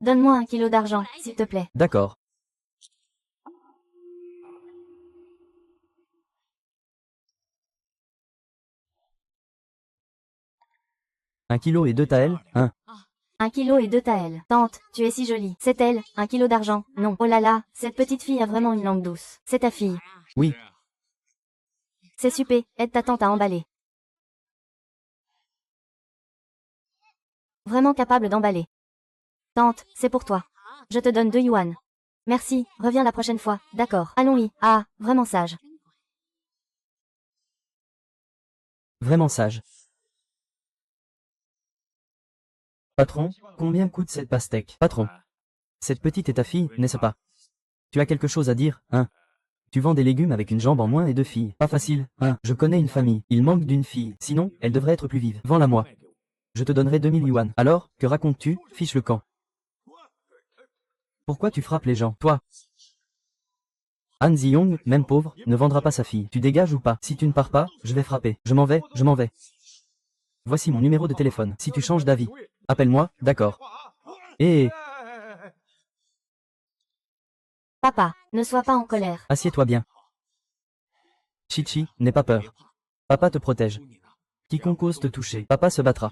Donne-moi 1 kilo d'argent, s'il te plaît. D'accord. 1 kilo et 2 taels, 1. 1 kilo et 2 taels. Tante, tu es si jolie. C'est elle, 1 kilo d'argent. Non. Oh là là, cette petite fille a vraiment une langue douce. C'est ta fille. Oui. C'est super, aide ta tante à emballer. Vraiment capable d'emballer. Tante, c'est pour toi. Je te donne 2 yuan. Merci, reviens la prochaine fois. D'accord. Allons-y. Ah, vraiment sage. Vraiment sage. Patron, combien coûte cette pastèque? Patron. Cette petite est ta fille, n'est-ce pas? Tu as quelque chose à dire, hein? Tu vends des légumes avec une jambe en moins et 2 filles. Pas facile, hein? Je connais une famille. Il manque d'une fille. Sinon, elle devrait être plus vive. Vends-la moi. Je te donnerai 2000 yuan. Alors, que racontes-tu, fiche le camp? Pourquoi tu frappes les gens, toi? Han Ziyong, même pauvre, ne vendra pas sa fille. Tu dégages ou pas? Si tu ne pars pas, je vais frapper. Je m'en vais, je m'en vais. Voici mon numéro de téléphone. Si tu changes d'avis, appelle-moi, d'accord. Et Papa, ne sois pas en colère. assieds-toi bien. Chichi, n'aie pas peur. Papa te protège. Quiconque ose te toucher, papa se battra.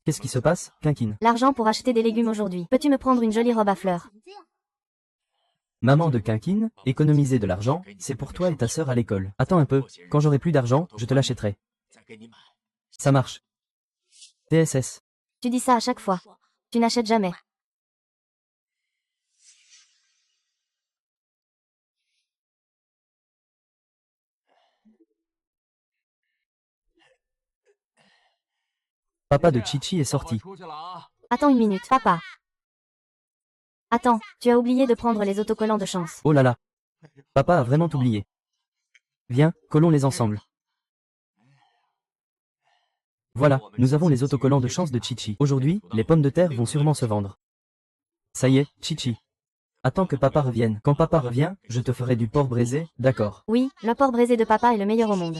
Qu'est-ce qui se passe, Quinquine? L'argent pour acheter des légumes aujourd'hui. Peux-tu me prendre une jolie robe à fleurs? Maman de Quinquine, économiser de l'argent, c'est pour toi et ta sœur à l'école. Attends un peu, quand j'aurai plus d'argent, je te l'achèterai. Ça marche. TSS. Tu dis ça à chaque fois. Tu n'achètes jamais. Papa de Chichi est sorti. Attends une minute, papa. Attends, tu as oublié de prendre les autocollants de chance. Oh là là. Papa a vraiment oublié. Viens, collons-les ensemble. Voilà, nous avons les autocollants de chance de Chichi. Aujourd'hui, les pommes de terre vont sûrement se vendre. Ça y est, Chichi. Attends que papa revienne. Quand papa revient, je te ferai du porc braisé, d'accord? Oui, le porc braisé de papa est le meilleur au monde.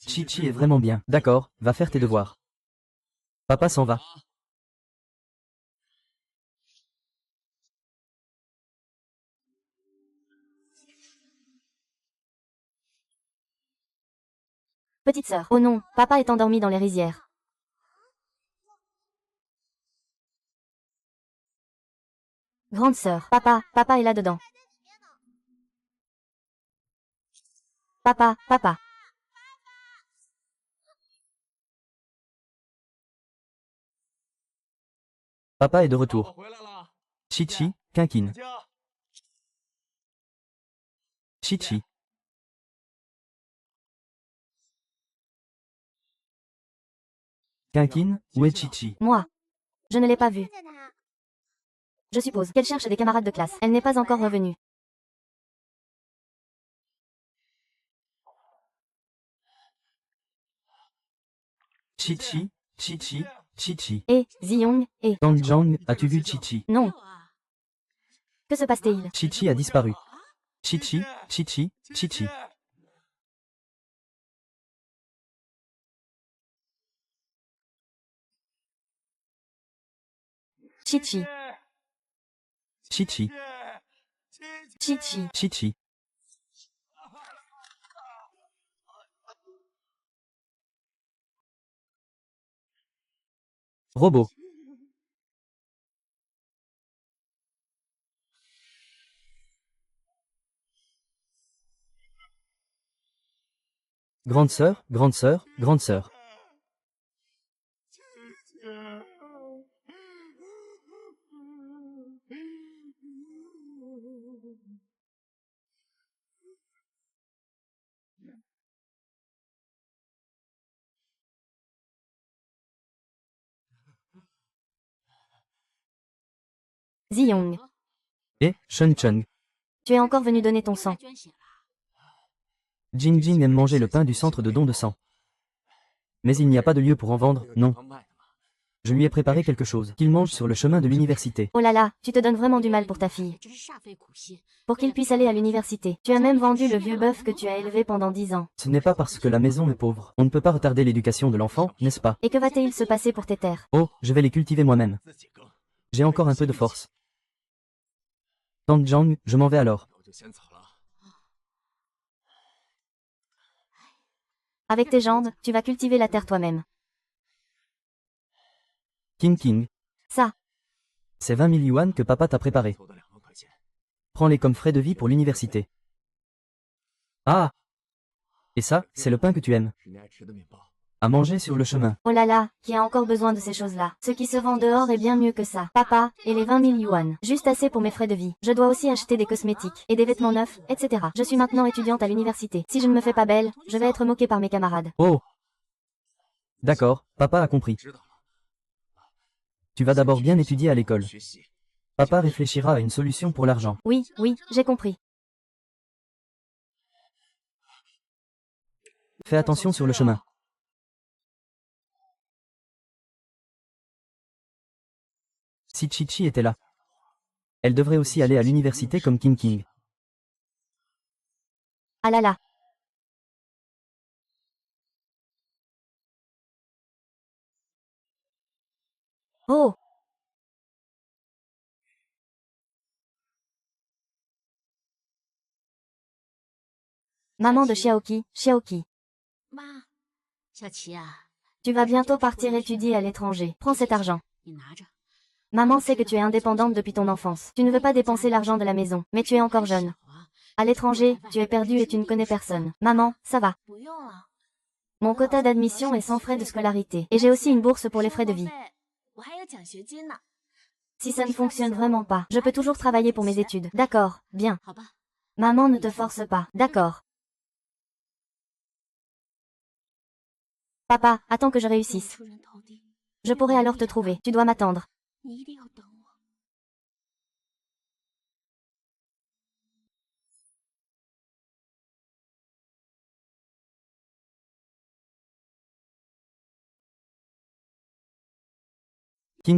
Chichi est vraiment bien. D'accord, va faire tes devoirs. Papa s'en va. Petite sœur. Oh non, papa est endormi dans les rizières. Grande sœur. Papa est là-dedans. Papa. Papa est de retour. Chichi, Quinquine. Chichi. Quinquine, où est Chichi? Moi. Je ne l'ai pas vue. Je suppose qu'elle cherche des camarades de classe. Elle n'est pas encore revenue. Chichi, Chichi, Chichi. Ziyong, Tangjiang, as-tu vu Chichi? Non. Que se passe-t-il? Chichi a disparu. Chichi, Chichi, Chichi. Chichi. Chichi, Chichi. Chichi. Robot. Grande sœur, grande sœur, grande sœur. Ziyong. Et Shen Cheng. Tu es encore venu donner ton sang. Jing Jing aime manger le pain du centre de don de sang. Mais il n'y a pas de lieu pour en vendre, non. Je lui ai préparé quelque chose qu'il mange sur le chemin de l'université. Oh là là, tu te donnes vraiment du mal pour ta fille. Pour qu'il puisse aller à l'université. Tu as même vendu le vieux bœuf que tu as élevé pendant 10 ans. Ce n'est pas parce que la maison est pauvre. On ne peut pas retarder l'éducation de l'enfant, n'est-ce pas? Et que va-t-il se passer pour tes terres? Oh, je vais les cultiver moi-même. J'ai encore un peu de force. Tante Zhang, je m'en vais alors. Avec tes jambes, tu vas cultiver la terre toi-même. King, Ça, c'est 20 000 yuan que papa t'a préparé. Prends-les comme frais de vie pour l'université. Ah! Et ça, c'est le pain que tu aimes. À manger sur le chemin. oh là là, qui a encore besoin de ces choses-là? Ce qui se vend dehors est bien mieux que ça. Papa, et les 20 000 yuan. Juste assez pour mes frais de vie. Je dois aussi acheter des cosmétiques, et des vêtements neufs, etc. Je suis maintenant étudiante à l'université. Si je ne me fais pas belle, je vais être moquée par mes camarades. Oh! D'accord, papa a compris. Tu vas d'abord bien étudier à l'école. Papa réfléchira à une solution pour l'argent. Oui, oui, j'ai compris. Fais attention sur le chemin. Si Chichi était là, elle devrait aussi aller à l'université comme King. Ah là là. Oh! Maman de Xiaoqi, Xiaoqi. Tu vas bientôt partir étudier à l'étranger. Prends cet argent. Maman sait que tu es indépendante depuis ton enfance. Tu ne veux pas dépenser l'argent de la maison, mais tu es encore jeune. À l'étranger, tu es perdue et tu ne connais personne. Maman, ça va. Mon quota d'admission est sans frais de scolarité. Et j'ai aussi une bourse pour les frais de vie. Si ça ne fonctionne vraiment pas, je peux toujours travailler pour mes études. D'accord, bien. Maman ne te force pas. D'accord. Papa, attends que je réussisse. Je pourrai alors te trouver. Tu dois m'attendre.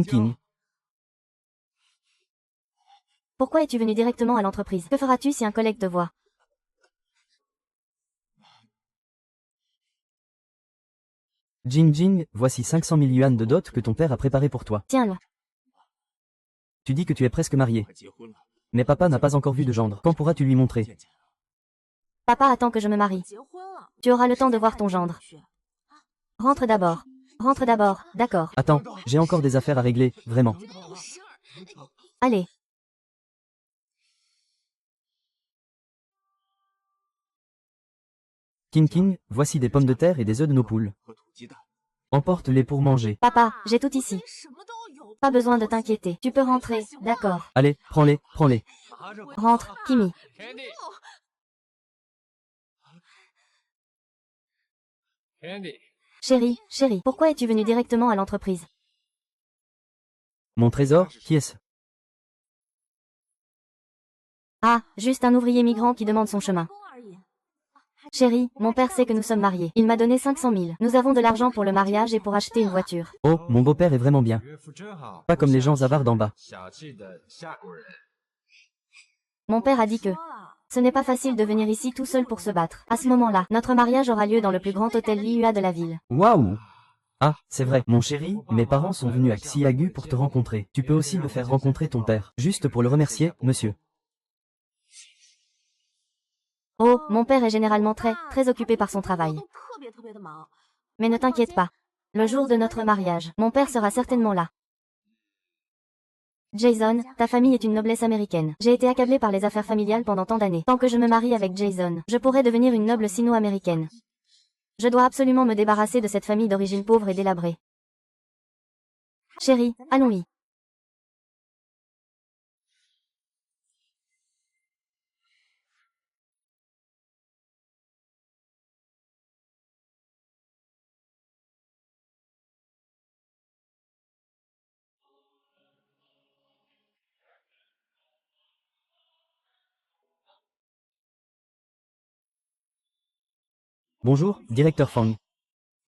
King. Pourquoi es-tu venu directement à l'entreprise? Que feras-tu si un collègue te voit? Jing, voici 500 000 yuan de dot que ton père a préparé pour toi. Tiens-le. Tu dis que tu es presque marié. Mais papa n'a pas encore vu de gendre. Quand pourras-tu lui montrer? Papa attend que je me marie. Tu auras le temps de voir ton gendre. Rentre d'abord. Rentre d'abord, d'accord. Attends, j'ai encore des affaires à régler, vraiment. Allez. King, voici des pommes de terre et des œufs de nos poules. Emporte-les pour manger. Papa, j'ai tout ici. Pas besoin de t'inquiéter. Tu peux rentrer, d'accord. Allez, prends-les. Rentre, Kimi. Chérie, pourquoi es-tu venu directement à l'entreprise? Mon trésor, qui est-ce? Ah, juste un ouvrier migrant qui demande son chemin. Chérie, mon père sait que nous sommes mariés. Il m'a donné 500 000. Nous avons de l'argent pour le mariage et pour acheter une voiture. Oh, mon beau-père est vraiment bien. Pas comme les gens avares d'en bas. Mon père a dit que ce n'est pas facile de venir ici tout seul pour se battre. À ce moment-là, notre mariage aura lieu dans le plus grand hôtel Liua de la ville. Waouh! Ah, c'est vrai, mon chéri, mes parents sont venus à Xiagu pour te rencontrer. Tu peux aussi me faire rencontrer ton père, juste pour le remercier, monsieur. Oh, mon père est généralement très occupé par son travail. Mais ne t'inquiète pas. Le jour de notre mariage, mon père sera certainement là. Jason, ta famille est une noblesse américaine. J'ai été accablée par les affaires familiales pendant tant d'années. Tant que je me marie avec Jason, je pourrais devenir une noble sino-américaine. Je dois absolument me débarrasser de cette famille d'origine pauvre et délabrée. Chérie, allons-y. Bonjour, directeur Fang.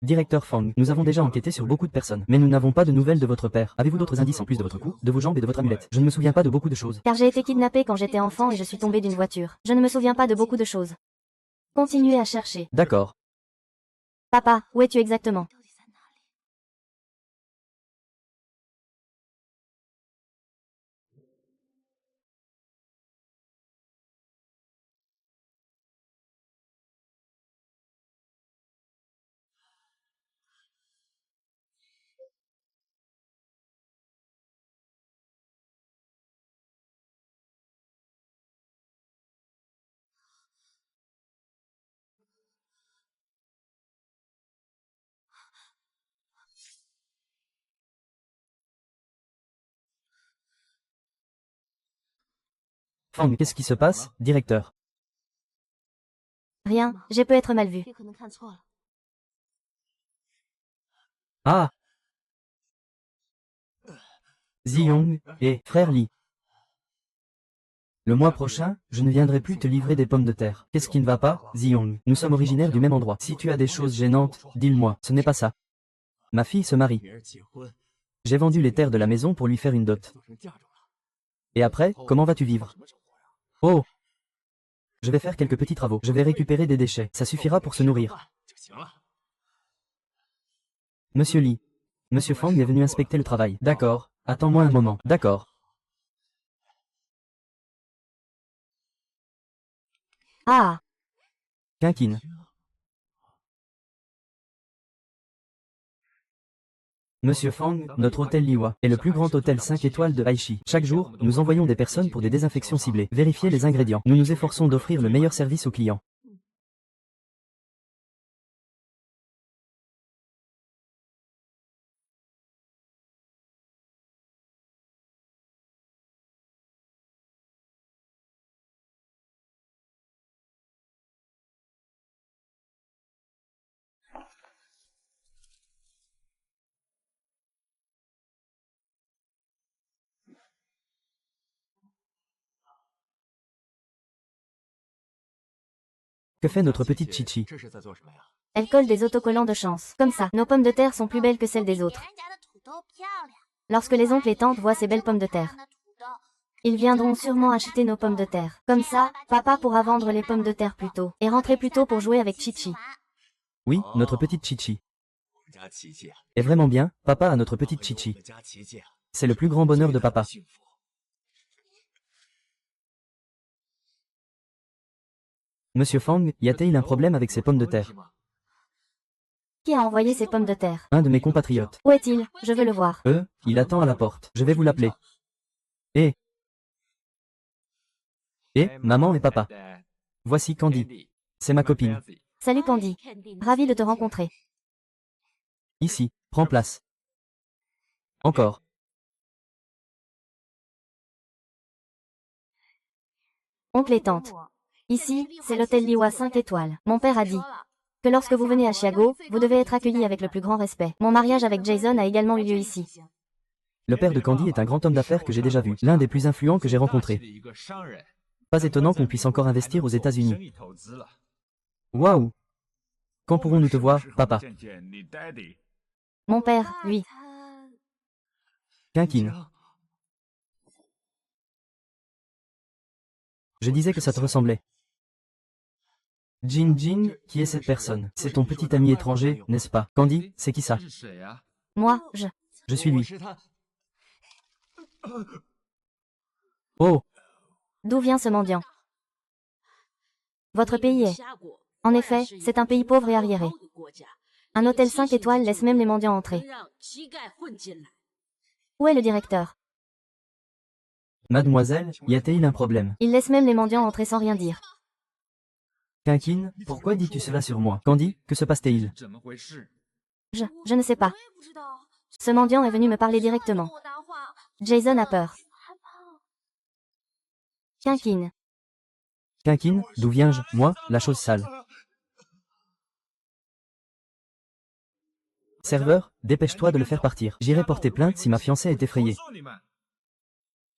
Directeur Fang, nous avons déjà enquêté sur beaucoup de personnes, mais nous n'avons pas de nouvelles de votre père. Avez-vous d'autres indices en plus de votre cou, de vos jambes et de votre amulette? Je ne me souviens pas de beaucoup de choses. Car j'ai été kidnappée quand j'étais enfant et je suis tombée d'une voiture. Je ne me souviens pas de beaucoup de choses. Continuez à chercher. D'accord. Papa, où es-tu exactement? Fang, qu'est-ce qui se passe, directeur? Rien, j'ai peut être mal vue. Ah! Ziyong et frère Li. Le mois prochain, je ne viendrai plus te livrer des pommes de terre. Qu'est-ce qui ne va pas, Ziyong? Nous sommes originaires du même endroit. Si tu as des choses gênantes, dis-le-moi. Ce n'est pas ça. Ma fille se marie. J'ai vendu les terres de la maison pour lui faire une dot. Et après, comment vas-tu vivre? Oh! Je vais faire quelques petits travaux. Je vais récupérer des déchets. Ça suffira pour se nourrir. Monsieur Li. Monsieur Fang est venu inspecter le travail. D'accord. Attends-moi un moment. D'accord. Ah! Quinquine. Monsieur Fang, notre hôtel Liwa est le plus grand hôtel 5 étoiles de Aichi. Chaque jour, nous envoyons des personnes pour des désinfections ciblées. Vérifiez les ingrédients. Nous nous efforçons d'offrir le meilleur service aux clients. Que fait notre petite Chichi? Elle colle des autocollants de chance. Comme ça, nos pommes de terre sont plus belles que celles des autres. Lorsque les oncles et tantes voient ces belles pommes de terre, ils viendront sûrement acheter nos pommes de terre. Comme ça, papa pourra vendre les pommes de terre plus tôt et rentrer plus tôt pour jouer avec Chichi. Oui, notre petite Chichi. Est vraiment bien, papa a notre petite Chichi. C'est le plus grand bonheur de papa. Monsieur Fang, y a-t-il un problème avec ces pommes de terre? Qui a envoyé ces pommes de terre? Un de mes compatriotes. Où est-il? Je veux le voir. Il attend à la porte. Je vais vous l'appeler. Eh, maman et papa. Voici Candy. C'est ma copine. Salut Candy. Ravi de te rencontrer. Ici, prends place. Encore. Oncle et tante. Ici, c'est l'hôtel Liwa 5 étoiles. Mon père a dit que lorsque vous venez à Chicago, vous devez être accueillis avec le plus grand respect. Mon mariage avec Jason a également eu lieu ici. Le père de Candy est un grand homme d'affaires que j'ai déjà vu, l'un des plus influents que j'ai rencontrés. Pas étonnant qu'on puisse encore investir aux États-Unis. Waouh! Quand pourrons-nous te voir, papa? Mon père, lui. Quinquine. Je disais que ça te ressemblait. Jin Jin, qui est cette personne? C'est ton petit ami étranger, n'est-ce pas? Candy, c'est qui ça? Moi, Je suis lui. Oh! D'où vient ce mendiant? Votre pays est. En effet, c'est un pays pauvre et arriéré. Un hôtel 5 étoiles laisse même les mendiants entrer. Où est le directeur? Mademoiselle, y a-t-il un problème? Il laisse même les mendiants entrer sans rien dire. Quinquine, pourquoi dis-tu cela sur moi? Candy, que se passe-t-il? Je ne sais pas. Ce mendiant est venu me parler directement. Jason a peur. Quinquine. Quinquine, d'où viens-je? Moi, la chose sale. Serveur, dépêche-toi de le faire partir. J'irai porter plainte si ma fiancée est effrayée.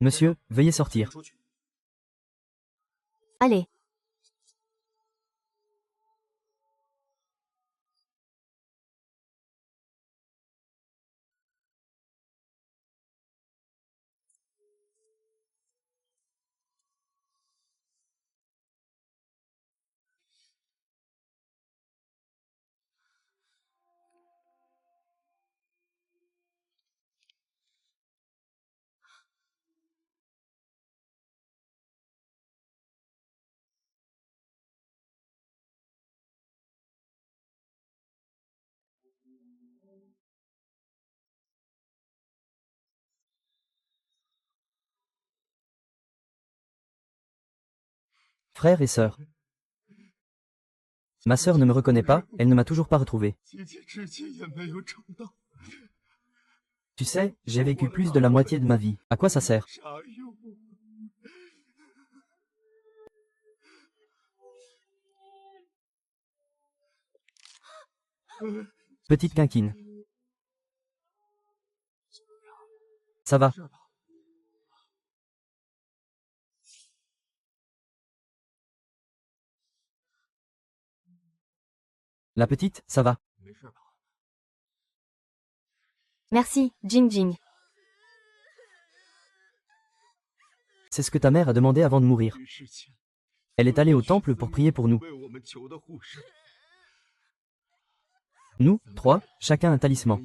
Monsieur, veuillez sortir. Allez. Frère et sœur. Ma sœur ne me reconnaît pas, elle ne m'a toujours pas retrouvé. Tu sais, j'ai vécu plus de la moitié de ma vie. À quoi ça sert? Petite quinquine. Ça va. La petite, ça va. Merci, Jing Jing. C'est ce que ta mère a demandé avant de mourir. Elle est allée au temple pour prier pour nous. Nous, trois, chacun un talisman.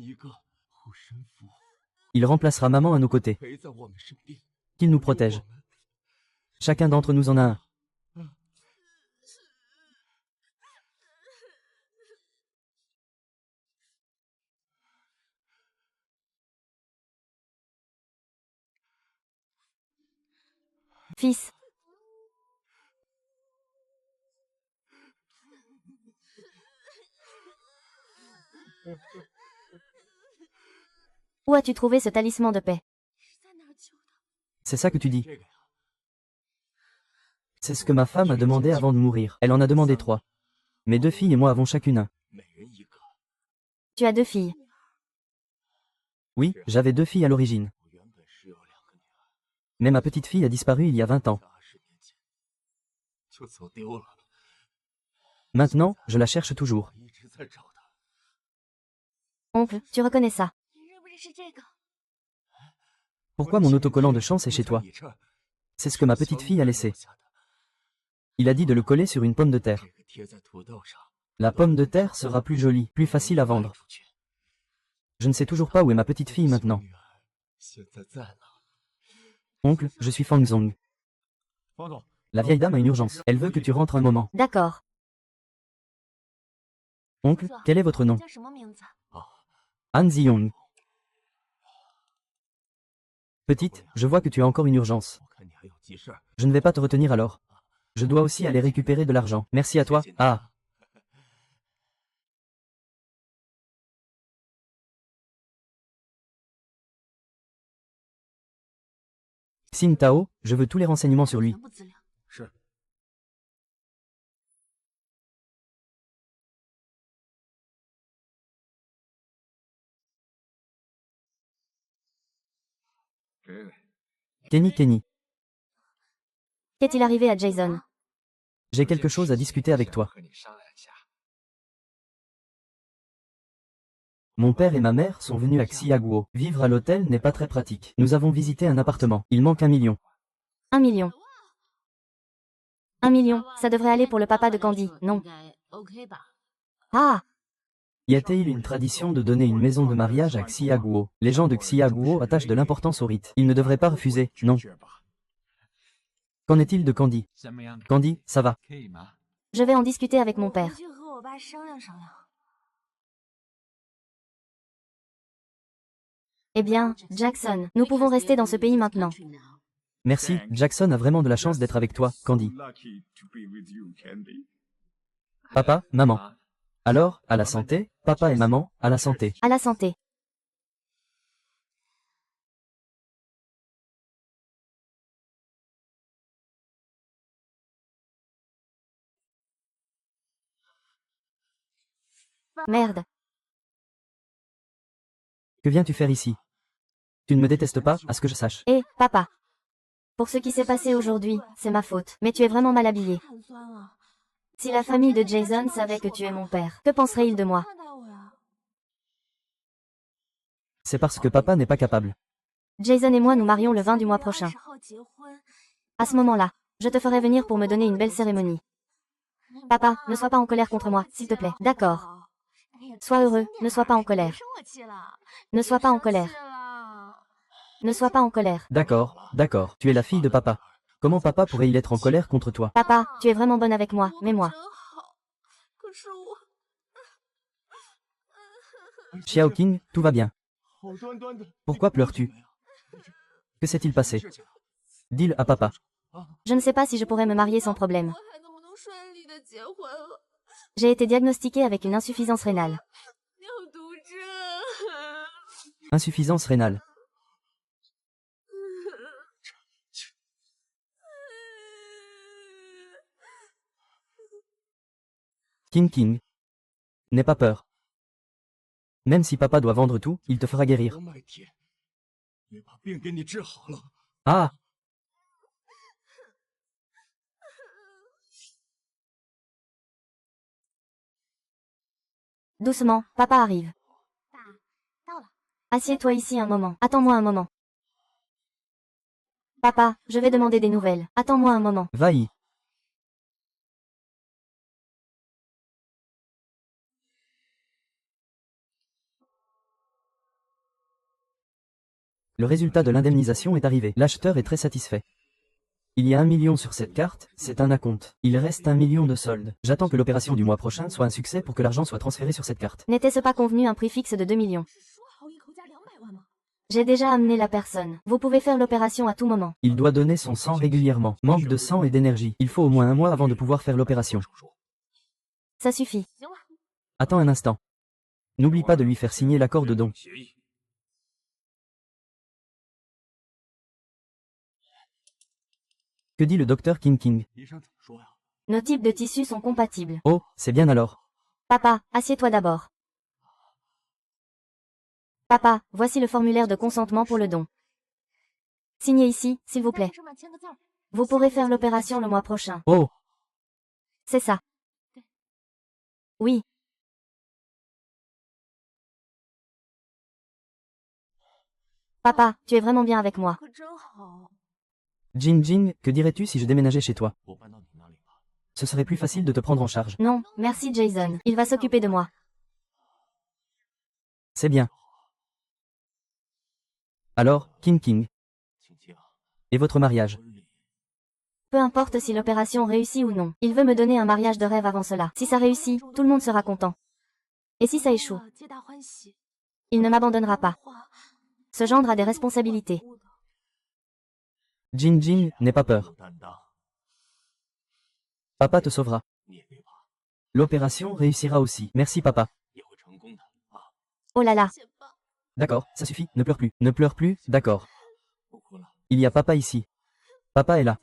Il remplacera maman à nos côtés. Qu'il nous protège. Chacun d'entre nous en a un. Fils. Où as-tu trouvé ce talisman de paix? C'est ça que tu dis. C'est ce que ma femme a demandé avant de mourir. Elle en a demandé 3. Mes 2 filles et moi avons chacune un. Tu as 2 filles. Oui, j'avais 2 filles à l'origine. Mais ma petite fille a disparu il y a 20 ans. Maintenant, je la cherche toujours. Oncle, tu reconnais ça? Pourquoi mon autocollant de chance est chez toi? C'est ce que ma petite fille a laissé. Il a dit de le coller sur une pomme de terre. La pomme de terre sera plus jolie, plus facile à vendre. Je ne sais toujours pas où est ma petite fille maintenant. Oncle, je suis Fang Zong. La vieille dame a une urgence. Elle veut que tu rentres un moment. D'accord. Oncle, quel est votre nom? Han Ziyong. Petite, je vois que tu as encore une urgence. Je ne vais pas te retenir alors. Je dois aussi aller récupérer de l'argent. Merci à toi. Ah. Xin Tao, je veux tous les renseignements sur lui. Kenny. Qu'est-il arrivé à Jason? J'ai quelque chose à discuter avec toi. Mon père et ma mère sont venus à Xiaguo. Vivre à l'hôtel n'est pas très pratique. Nous avons visité un appartement. Il manque 1 million. 1 million. 1 million, ça devrait aller pour le papa de Candy, non? Ah! Y a-t-il une tradition de donner une maison de mariage à Xiaguo? Les gens de Xiaguo attachent de l'importance au rite. Ils ne devraient pas refuser, non? Qu'en est-il de Candy? Candy, ça va? Je vais en discuter avec mon père. Eh bien, Jackson, nous pouvons rester dans ce pays maintenant. Merci, Jackson a vraiment de la chance d'être avec toi, Candy. Papa, maman. Alors, à la santé, papa et maman, à la santé. À la santé. Merde. Que viens-tu faire ici? Tu ne me détestes pas, à ce que je sache. Hé, papa. Pour ce qui s'est passé aujourd'hui, c'est ma faute. Mais tu es vraiment mal habillé. Si la famille de Jason savait que tu es mon père, que penseraient-ils de moi? C'est parce que papa n'est pas capable. Jason et moi nous marions le 20 du mois prochain. À ce moment-là, je te ferai venir pour me donner une belle cérémonie. Papa, ne sois pas en colère contre moi, s'il te plaît. D'accord. Sois heureux, ne sois pas en colère. Ne sois pas en colère. Ne sois pas en colère. D'accord, tu es la fille de papa. Comment papa pourrait-il être en colère contre toi? Papa, tu es vraiment bonne avec moi, mais moi. Xiaoqing, tout va bien. Pourquoi pleures-tu? Que s'est-il passé? Dis-le à papa. Je ne sais pas si je pourrais me marier sans problème. J'ai été diagnostiquée avec une insuffisance rénale. Insuffisance rénale. King. N'aie pas peur. Même si papa doit vendre tout, il te fera guérir. Ah! Doucement, papa arrive. Assieds-toi ici un moment. Attends-moi un moment. Papa, je vais demander des nouvelles. Attends-moi un moment. Va-y. Le résultat de l'indemnisation est arrivé. L'acheteur est très satisfait. Il y a 1 million sur cette carte, c'est un acompte. Il reste 1 million de solde. J'attends que l'opération du mois prochain soit un succès pour que l'argent soit transféré sur cette carte. N'était-ce pas convenu un prix fixe de 2 millions? J'ai déjà amené la personne. Vous pouvez faire l'opération à tout moment. Il doit donner son sang régulièrement. Manque de sang et d'énergie. Il faut au moins 1 mois avant de pouvoir faire l'opération. Ça suffit. Attends un instant. N'oublie pas de lui faire signer l'accord de don. Que dit le docteur King? Nos types de tissus sont compatibles. Oh, c'est bien alors. Papa, assieds-toi d'abord. Papa, voici le formulaire de consentement pour le don. Signez ici, s'il vous plaît. Vous pourrez faire l'opération le mois prochain. Oh, C'est ça. Oui. Papa, tu es vraiment bien avec moi. Jing, que dirais-tu si je déménageais chez toi? Ce serait plus facile de te prendre en charge. Non, merci Jason. Il va s'occuper de moi. C'est bien. Alors, King. Et votre mariage? Peu importe si l'opération réussit ou non. Il veut me donner un mariage de rêve avant cela. Si ça réussit, tout le monde sera content. Et si ça échoue? Il ne m'abandonnera pas. Ce gendre a des responsabilités. Jing, n'aie pas peur. Papa te sauvera. L'opération réussira aussi. Merci papa. Oh là là. D'accord, ça suffit, ne pleure plus. Ne pleure plus, d'accord. Il y a papa ici. Papa est là.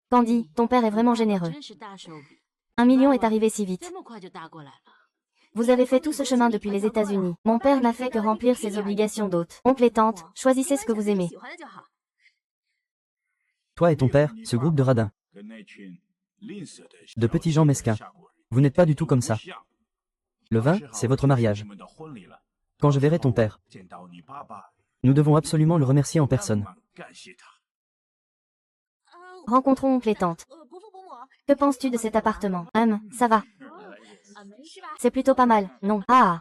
Candy, ton père est vraiment généreux. 1 million est arrivé si vite. Vous avez fait tout ce chemin depuis les États-Unis. Mon père n'a fait que remplir ses obligations d'hôte. Oncle et tante, choisissez ce que vous aimez. Toi et ton père, ce groupe de radins. De petits gens mesquins. Vous n'êtes pas du tout comme ça. Le vin, c'est votre mariage. Quand je verrai ton père, nous devons absolument le remercier en personne. Rencontrons oncle et tante. Que penses-tu de cet appartement? Ça va. C'est plutôt pas mal, non? Ah!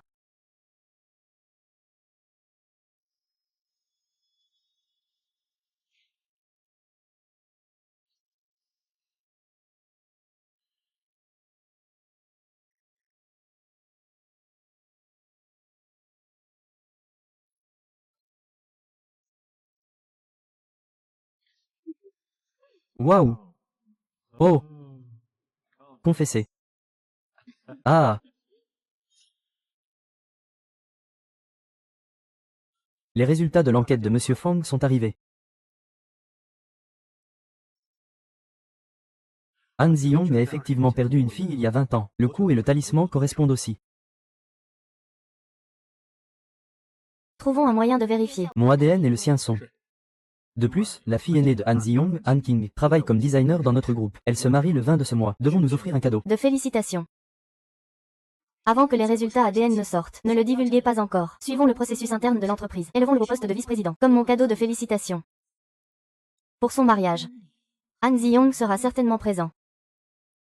Waouh! Oh! Confessez. Ah! Les résultats de l'enquête de Monsieur Fang sont arrivés. Han Ziyong a effectivement perdu une fille il y a 20 ans. Le cou et le talisman correspondent aussi. Trouvons un moyen de vérifier. Mon ADN et le sien sont. De plus, la fille aînée de Han Ziyong, Han King, travaille comme designer dans notre groupe. Elle se marie le 20 de ce mois. Devons nous offrir un cadeau. De félicitations. Avant que les résultats ADN ne sortent, ne le divulguez pas encore. Suivons le processus interne de l'entreprise. Élevons-le au poste de vice-président. Comme mon cadeau de félicitations. Pour son mariage. Han Ziyong sera certainement présent.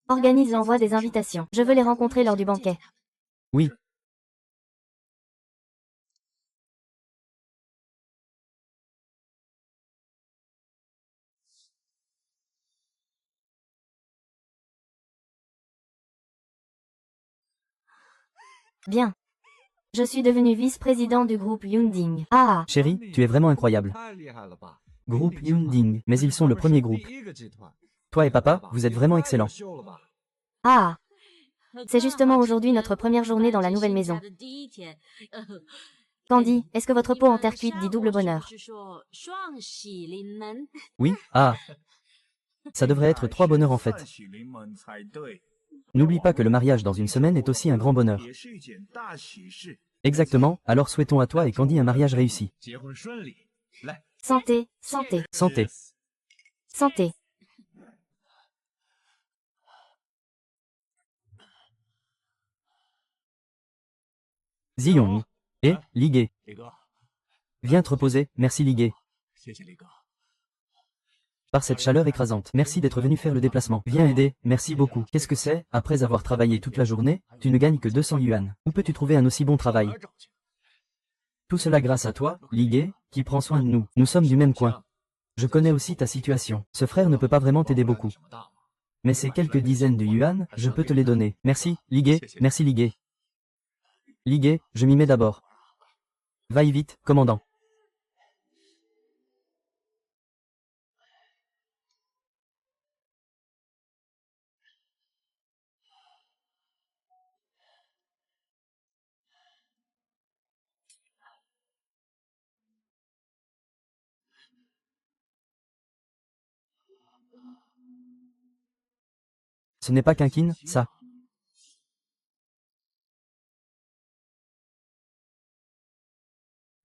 Organise l'envoi des invitations. Je veux les rencontrer lors du banquet. Oui. Bien. Je suis devenu vice-président du groupe Yunding. Ah, Chérie, tu es vraiment incroyable. Groupe Yunding, mais ils sont le premier groupe. Toi et papa, vous êtes vraiment excellents. ah. C'est justement aujourd'hui notre première journée dans la nouvelle maison. Candy, est-ce que votre peau en terre cuite dit double bonheur? Oui, ah. Ça devrait être 3 bonheurs en fait. N'oublie pas que le mariage dans une semaine est aussi un grand bonheur. Exactement, alors souhaitons à toi et Candy un mariage réussi. Santé, santé, Santé. santé. Ziyong. Et, Ligué. Viens te reposer, merci Ligué. Par cette chaleur écrasante. Merci d'être venu faire le déplacement. Viens aider, merci beaucoup. Qu'est-ce que c'est? Après avoir travaillé toute la journée, tu ne gagnes que 200 yuan. Où peux-tu trouver un aussi bon travail? Tout cela grâce à toi, Ligué, qui prend soin de nous. Nous sommes du même coin. Je connais aussi ta situation. Ce frère ne peut pas vraiment t'aider beaucoup. Mais ces quelques dizaines de yuan, je peux te les donner. Merci, Ligué, merci Ligué. Ligué, je m'y mets d'abord. Vaille vite, commandant. Ce n'est pas qu'un kin, ça.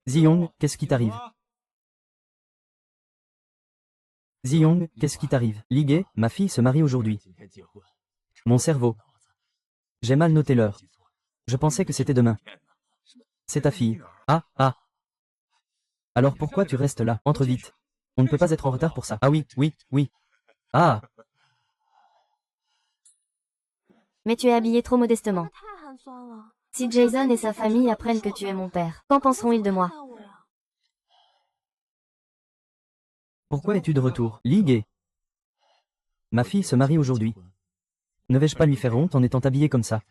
Ziyong, qu'est-ce qui t'arrive? Ziyong, qu'est-ce qui t'arrive? Ligué, ma fille se marie aujourd'hui. Mon cerveau. J'ai mal noté l'heure. Je pensais que c'était demain. C'est ta fille. Ah, ah. Alors pourquoi tu restes là? Entre vite. On ne peut pas être en retard pour ça. Ah oui, oui, oui. Ah. Mais tu es habillé trop modestement. Si Jason et sa famille apprennent que tu es mon père, qu'en penseront-ils de moi? Pourquoi es-tu de retour? Ligué. Ma fille se marie aujourd'hui. Ne vais-je pas lui faire honte en étant habillé comme ça?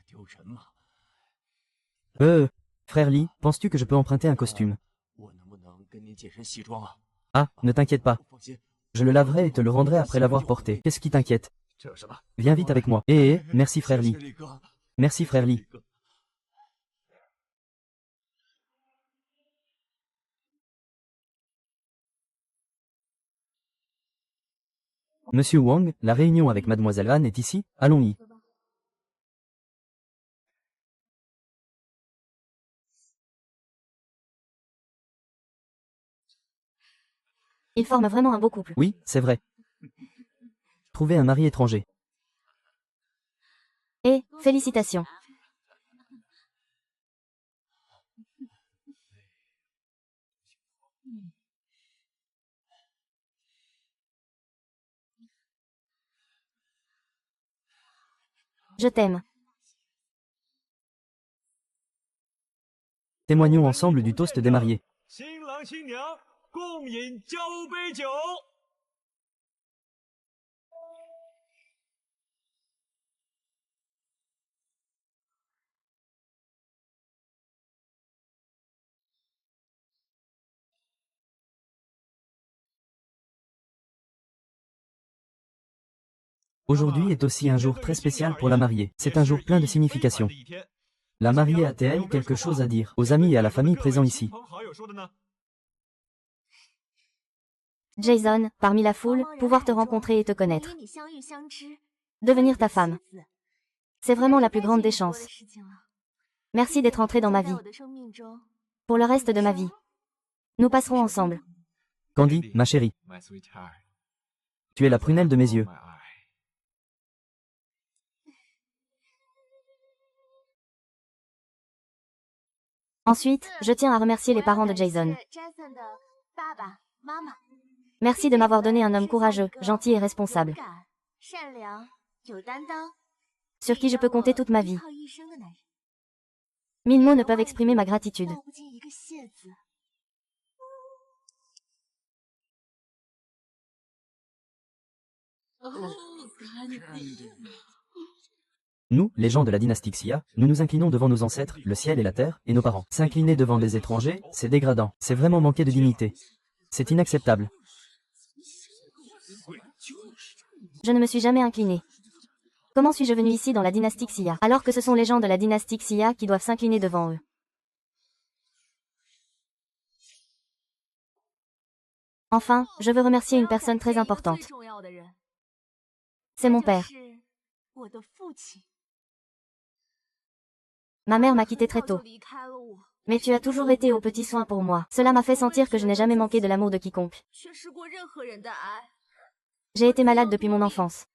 Frère Lee, penses-tu que je peux emprunter un costume? Ah, ne t'inquiète pas. Je le laverai et te le rendrai après l'avoir porté. Qu'est-ce qui t'inquiète? Viens vite avec moi. Merci frère Lee. Merci frère Lee. Monsieur Wang, la réunion avec Mademoiselle Han est ici, allons-y. Ils forment vraiment un beau couple. Oui, c'est vrai. Trouver un mari étranger. Et, félicitations. Je t'aime. Témoignons ensemble du toast des mariés. Aujourd'hui est aussi un jour très spécial pour la mariée. C'est un jour plein de signification. La mariée a-t-elle quelque chose à dire aux amis et à la famille présents ici? Jason, parmi la foule, pouvoir te rencontrer et te connaître. Devenir ta femme. C'est vraiment la plus grande des chances. Merci d'être entré dans ma vie. Pour le reste de ma vie. Nous passerons ensemble. Candy, ma chérie. Tu es la prunelle de mes yeux. Ensuite, je tiens à remercier les parents de Jason. Merci de m'avoir donné un homme courageux, gentil et responsable, sur qui je peux compter toute ma vie. Mille mots ne peuvent exprimer ma gratitude. Nous, les gens de la dynastie Xia, nous nous inclinons devant nos ancêtres, le ciel et la terre, et nos parents. S'incliner devant des étrangers, c'est dégradant. C'est vraiment manquer de dignité. C'est inacceptable. Je ne me suis jamais inclinée. Comment suis-je venue ici dans la dynastie Xia, alors que ce sont les gens de la dynastie Xia qui doivent s'incliner devant eux? Enfin, je veux remercier une personne très importante. C'est mon père. Ma mère m'a quitté très tôt. Mais tu as toujours été aux petits soins pour moi. Cela m'a fait sentir que je n'ai jamais manqué de l'amour de quiconque. J'ai été malade depuis mon enfance.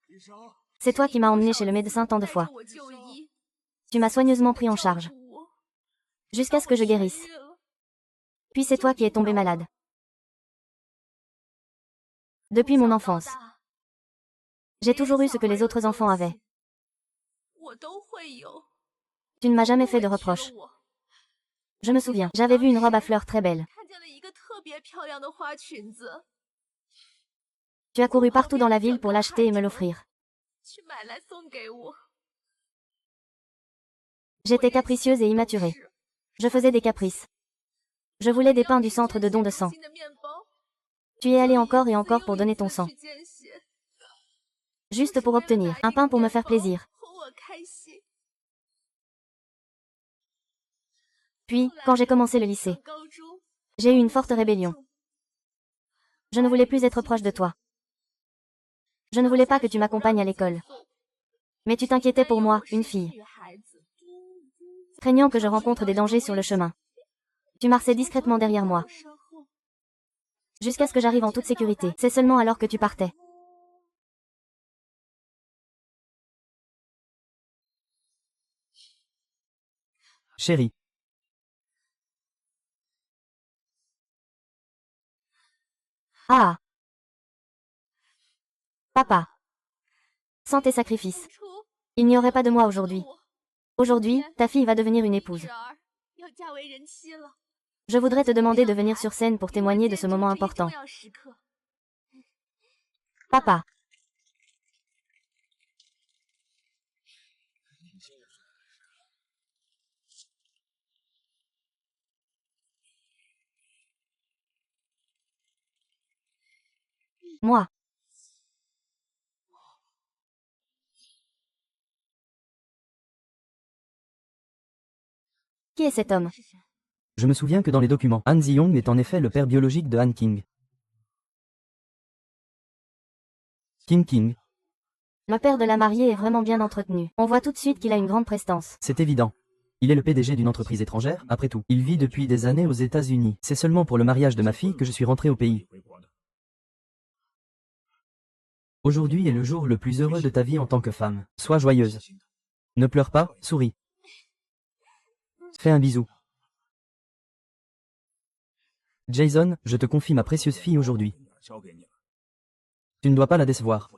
C'est toi qui m'as emmené chez le médecin tant de fois. Tu m'as soigneusement pris en charge. Jusqu'à ce que je guérisse. Puis c'est toi qui es tombé malade. Depuis mon enfance. J'ai toujours eu ce que les autres enfants avaient. Tu ne m'as jamais fait de reproches. Je me souviens, j'avais vu une robe à fleurs très belle. Tu as couru partout dans la ville pour l'acheter et me l'offrir. J'étais capricieuse et immaturée. Je faisais des caprices. Je voulais des pains du centre de don de sang. Tu y es allé encore et encore pour donner ton sang. Juste pour obtenir un pain pour me faire plaisir. Puis, quand j'ai commencé le lycée, j'ai eu une forte rébellion. Je ne voulais plus être proche de toi. Je ne voulais pas que tu m'accompagnes à l'école. Mais tu t'inquiétais pour moi, une fille. Craignant que je rencontre des dangers sur le chemin. Tu marchais discrètement derrière moi. Jusqu'à ce que j'arrive en toute sécurité. C'est seulement alors que tu partais. Chérie. Ah. Papa. Sans tes sacrifices. Il n'y aurait pas de moi aujourd'hui. Aujourd'hui, ta fille va devenir une épouse. Je voudrais te demander de venir sur scène pour témoigner de ce moment important. Papa. Moi. Qui est cet homme? Je me souviens que dans les documents, Han Ziyong est en effet le père biologique de Han King. King. Le père de la mariée est vraiment bien entretenu. On voit tout de suite qu'il a une grande prestance. C'est évident. Il est le PDG d'une entreprise étrangère, après tout. Il vit depuis des années aux États-Unis. C'est seulement pour le mariage de ma fille que je suis rentré au pays. Aujourd'hui est le jour le plus heureux de ta vie en tant que femme. Sois joyeuse. Ne pleure pas, souris. Fais un bisou. Jason, je te confie ma précieuse fille aujourd'hui. Tu ne dois pas la décevoir.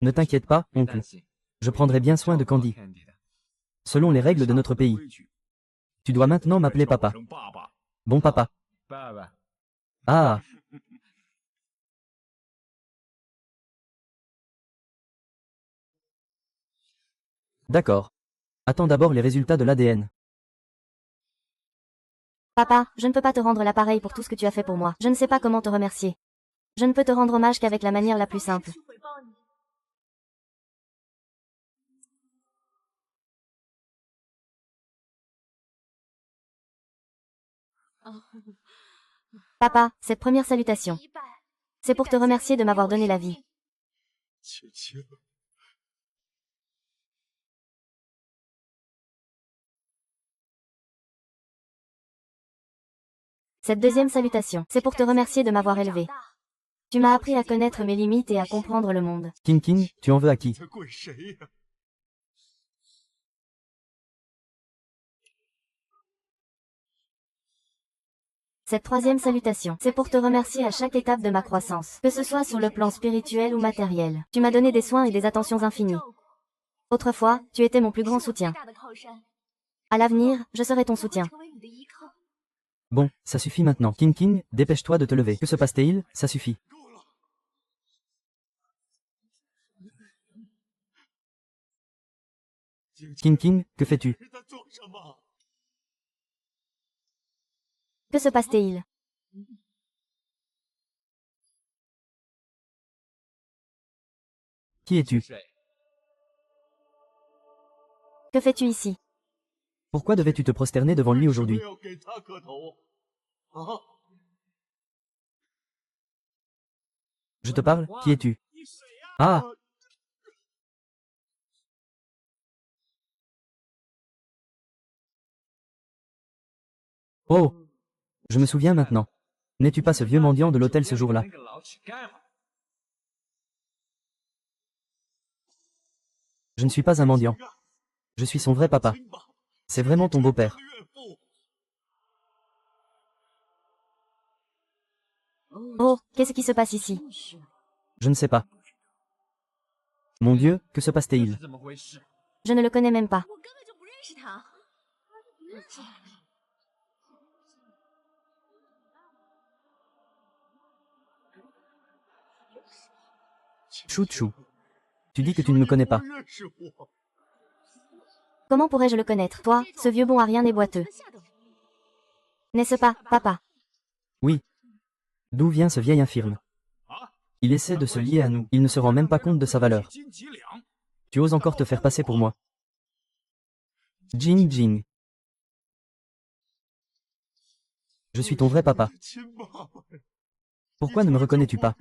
Ne t'inquiète pas, oncle. Je prendrai bien soin de Candy. Selon les règles de notre pays. Tu dois maintenant m'appeler papa. Bon papa. Ah. D'accord. Attends d'abord les résultats de l'ADN. Papa, je ne peux pas te rendre l'appareil pour tout ce que tu as fait pour moi. Je ne sais pas comment te remercier. Je ne peux te rendre hommage qu'avec la manière la plus simple. Papa, cette première salutation. C'est pour te remercier de m'avoir donné la vie. Cette deuxième salutation, c'est pour te remercier de m'avoir élevé. Tu m'as appris à connaître mes limites et à comprendre le monde. King, tu en veux à qui? Cette troisième salutation, c'est pour te remercier à chaque étape de ma croissance, que ce soit sur le plan spirituel ou matériel. Tu m'as donné des soins et des attentions infinies. Autrefois, tu étais mon plus grand soutien. À l'avenir, je serai ton soutien. Bon, ça suffit maintenant. King, dépêche-toi de te lever. Que se passe-t-il? Ça suffit. King King, que fais-tu? Que se passe-t-il? Qui es-tu? Que fais-tu ici? Pourquoi devais-tu te prosterner devant lui aujourd'hui? Je te parle, qui es-tu? Ah! Oh! Je me souviens maintenant. N'es-tu pas ce vieux mendiant de l'hôtel ce jour-là? Je ne suis pas un mendiant. Je suis son vrai papa. C'est vraiment ton beau-père. Oh, qu'est-ce qui se passe ici? Je ne sais pas. Mon Dieu, que se passe-t-il? Je ne le connais même pas. Chou chou. Tu dis que tu ne me connais pas. Comment pourrais-je le connaître, toi, ce vieux bon à rien et boiteux? N'est-ce pas, papa? Oui. D'où vient ce vieil infirme? Il essaie de se lier à nous. Il ne se rend même pas compte de sa valeur. Tu oses encore te faire passer pour moi. Jing Jing. Je suis ton vrai papa. Pourquoi ne me reconnais-tu pas?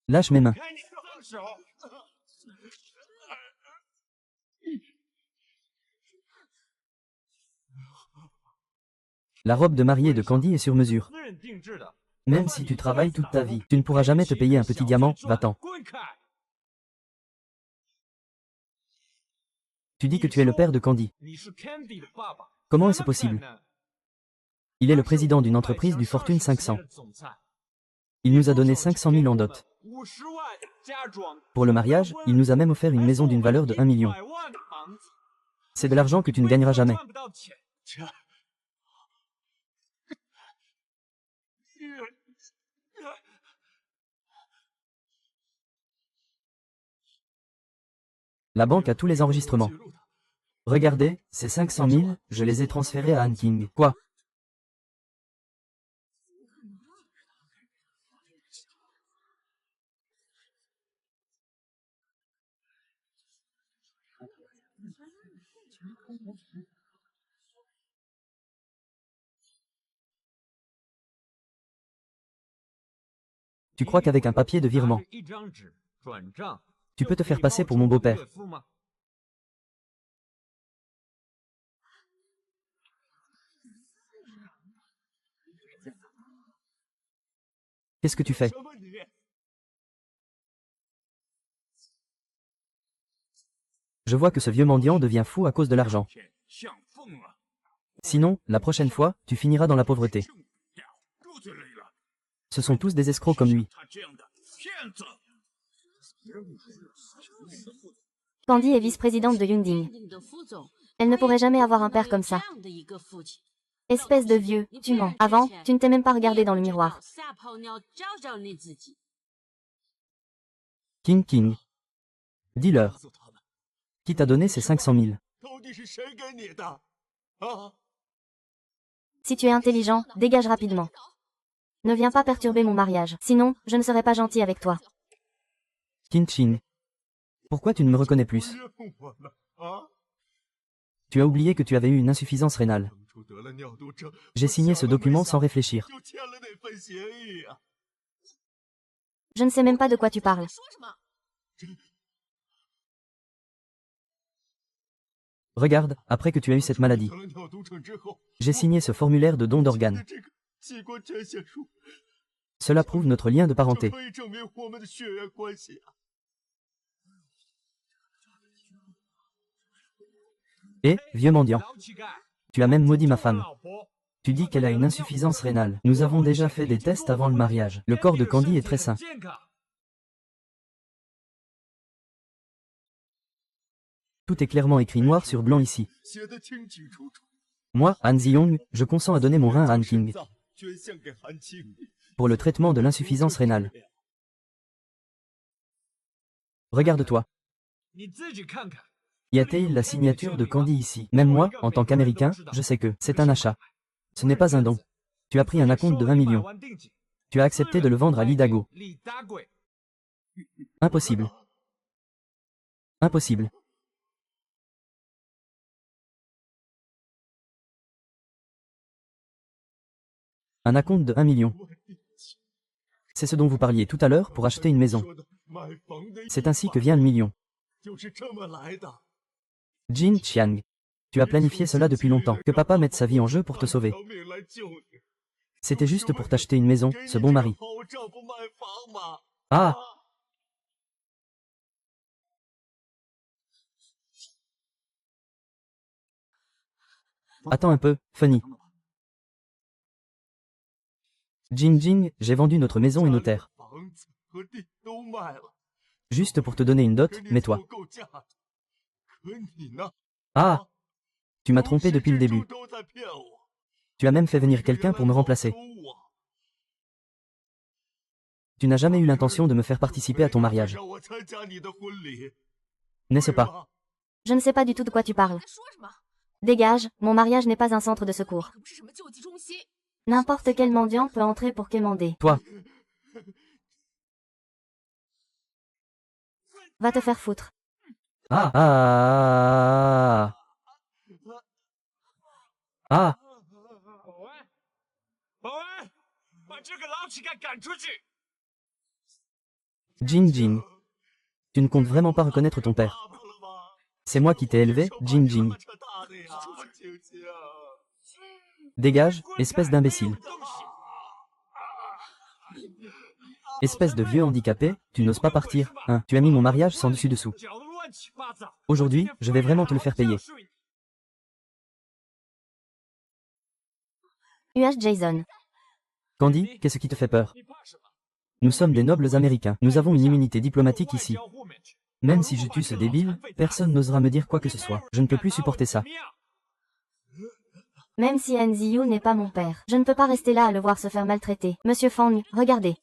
Lâche mes mains. La robe de mariée de Candy est sur mesure. Même si tu travailles toute ta vie, tu ne pourras jamais te payer un petit diamant, va-t'en. Tu dis que tu es le père de Candy. Comment est-ce possible? Il est le président d'une entreprise du Fortune 500. Il nous a donné 500 000 en dot. Pour le mariage, il nous a même offert une maison d'une valeur de 1 million. C'est de l'argent que tu ne gagneras jamais. La banque a tous les enregistrements. Regardez, ces 500 000, je les ai transférés à Anne King. Quoi? Tu crois qu'avec un papier de virement, tu peux te faire passer pour mon beau-père? Qu'est-ce que tu fais? Je vois que ce vieux mendiant devient fou à cause de l'argent. Sinon, la prochaine fois, tu finiras dans la pauvreté. Ce sont tous des escrocs comme lui. Candy est vice-présidente de Yunding. Elle ne pourrait jamais avoir un père comme ça. Espèce de vieux, tu mens. Avant, tu ne t'es même pas regardé dans le miroir. King King. Dis-leur. Qui t'a donné ces 500 000? Si tu es intelligent, dégage rapidement. Ne viens pas perturber mon mariage, sinon, je ne serai pas gentil avec toi. King Ching. Pourquoi tu ne me reconnais plus? Tu as oublié que tu avais eu une insuffisance rénale. J'ai signé ce document sans réfléchir. Je ne sais même pas de quoi tu parles. Regarde, après que tu as eu cette maladie. J'ai signé ce formulaire de don d'organes. Cela prouve notre lien de parenté. Et, vieux mendiant, tu as même maudit ma femme. Tu dis qu'elle a une insuffisance rénale. Nous avons déjà fait des tests avant le mariage. Le corps de Candy est très sain. Tout est clairement écrit noir sur blanc ici. Moi, Han Ziyong, je consens à donner mon rein à Han King pour le traitement de l'insuffisance rénale. Regarde-toi. Y a-t-il la signature de Candy ici? Même moi, en tant qu'Américain, je sais que c'est un achat. Ce n'est pas un don. Tu as pris un acompte de 20 millions. Tu as accepté de le vendre à Lidago. Impossible. Impossible. Un acompte de 1 million. C'est ce dont vous parliez tout à l'heure pour acheter une maison. C'est ainsi que vient le million. Jin Chiang. Tu as planifié cela depuis longtemps, que papa mette sa vie en jeu pour te sauver. C'était juste pour t'acheter une maison, ce bon mari. Ah! Attends un peu, Funny. Jing, j'ai vendu notre maison et nos terres. Juste pour te donner une dot, mais toi. Ah! Tu m'as trompé depuis le début. Tu as même fait venir quelqu'un pour me remplacer. Tu n'as jamais eu l'intention de me faire participer à ton mariage. N'est-ce pas? Je ne sais pas du tout de quoi tu parles. Dégage, mon mariage n'est pas un centre de secours. N'importe quel mendiant peut entrer pour quémander. Toi, Va te faire foutre. ah, ah, ah, Jing, tu ne comptes vraiment pas reconnaître ton père. C'est moi qui t'ai élevé, Jing. Dégage, espèce d'imbécile. Espèce de vieux handicapé, tu n'oses pas partir, hein, tu as mis mon mariage sans dessus-dessous. Aujourd'hui, je vais vraiment te le faire payer. Jason. Candy, qu'est-ce qui te fait peur? Nous sommes des nobles américains, nous avons une immunité diplomatique ici. Même si je tue ce débile, personne n'osera me dire quoi que ce soit. Je ne peux plus supporter ça. Même si Ziyu n'est pas mon père, je ne peux pas rester là à le voir se faire maltraiter. Monsieur Fang, regardez.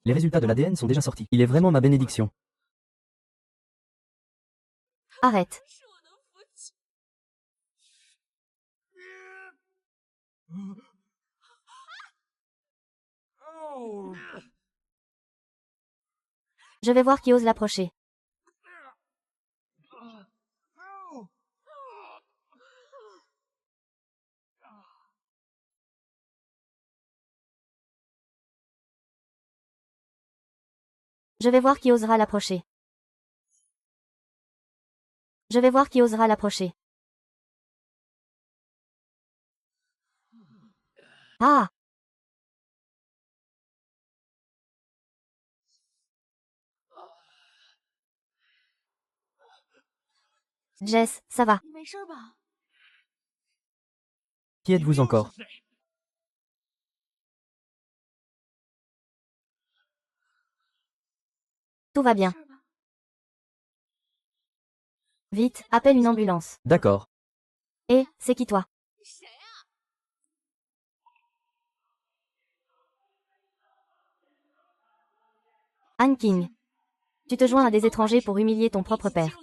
Les résultats de l'ADN sont déjà sortis. Il est vraiment ma bénédiction. Arrête. Je vais voir qui ose l'approcher. Je vais voir qui osera l'approcher. Je vais voir qui osera l'approcher. Ah! Jess, ça va. Qui êtes-vous encore? Tout va bien. Vite, appelle une ambulance. D'accord. Et, c'est qui toi? Anne King. Tu te joins à des étrangers pour humilier ton propre père.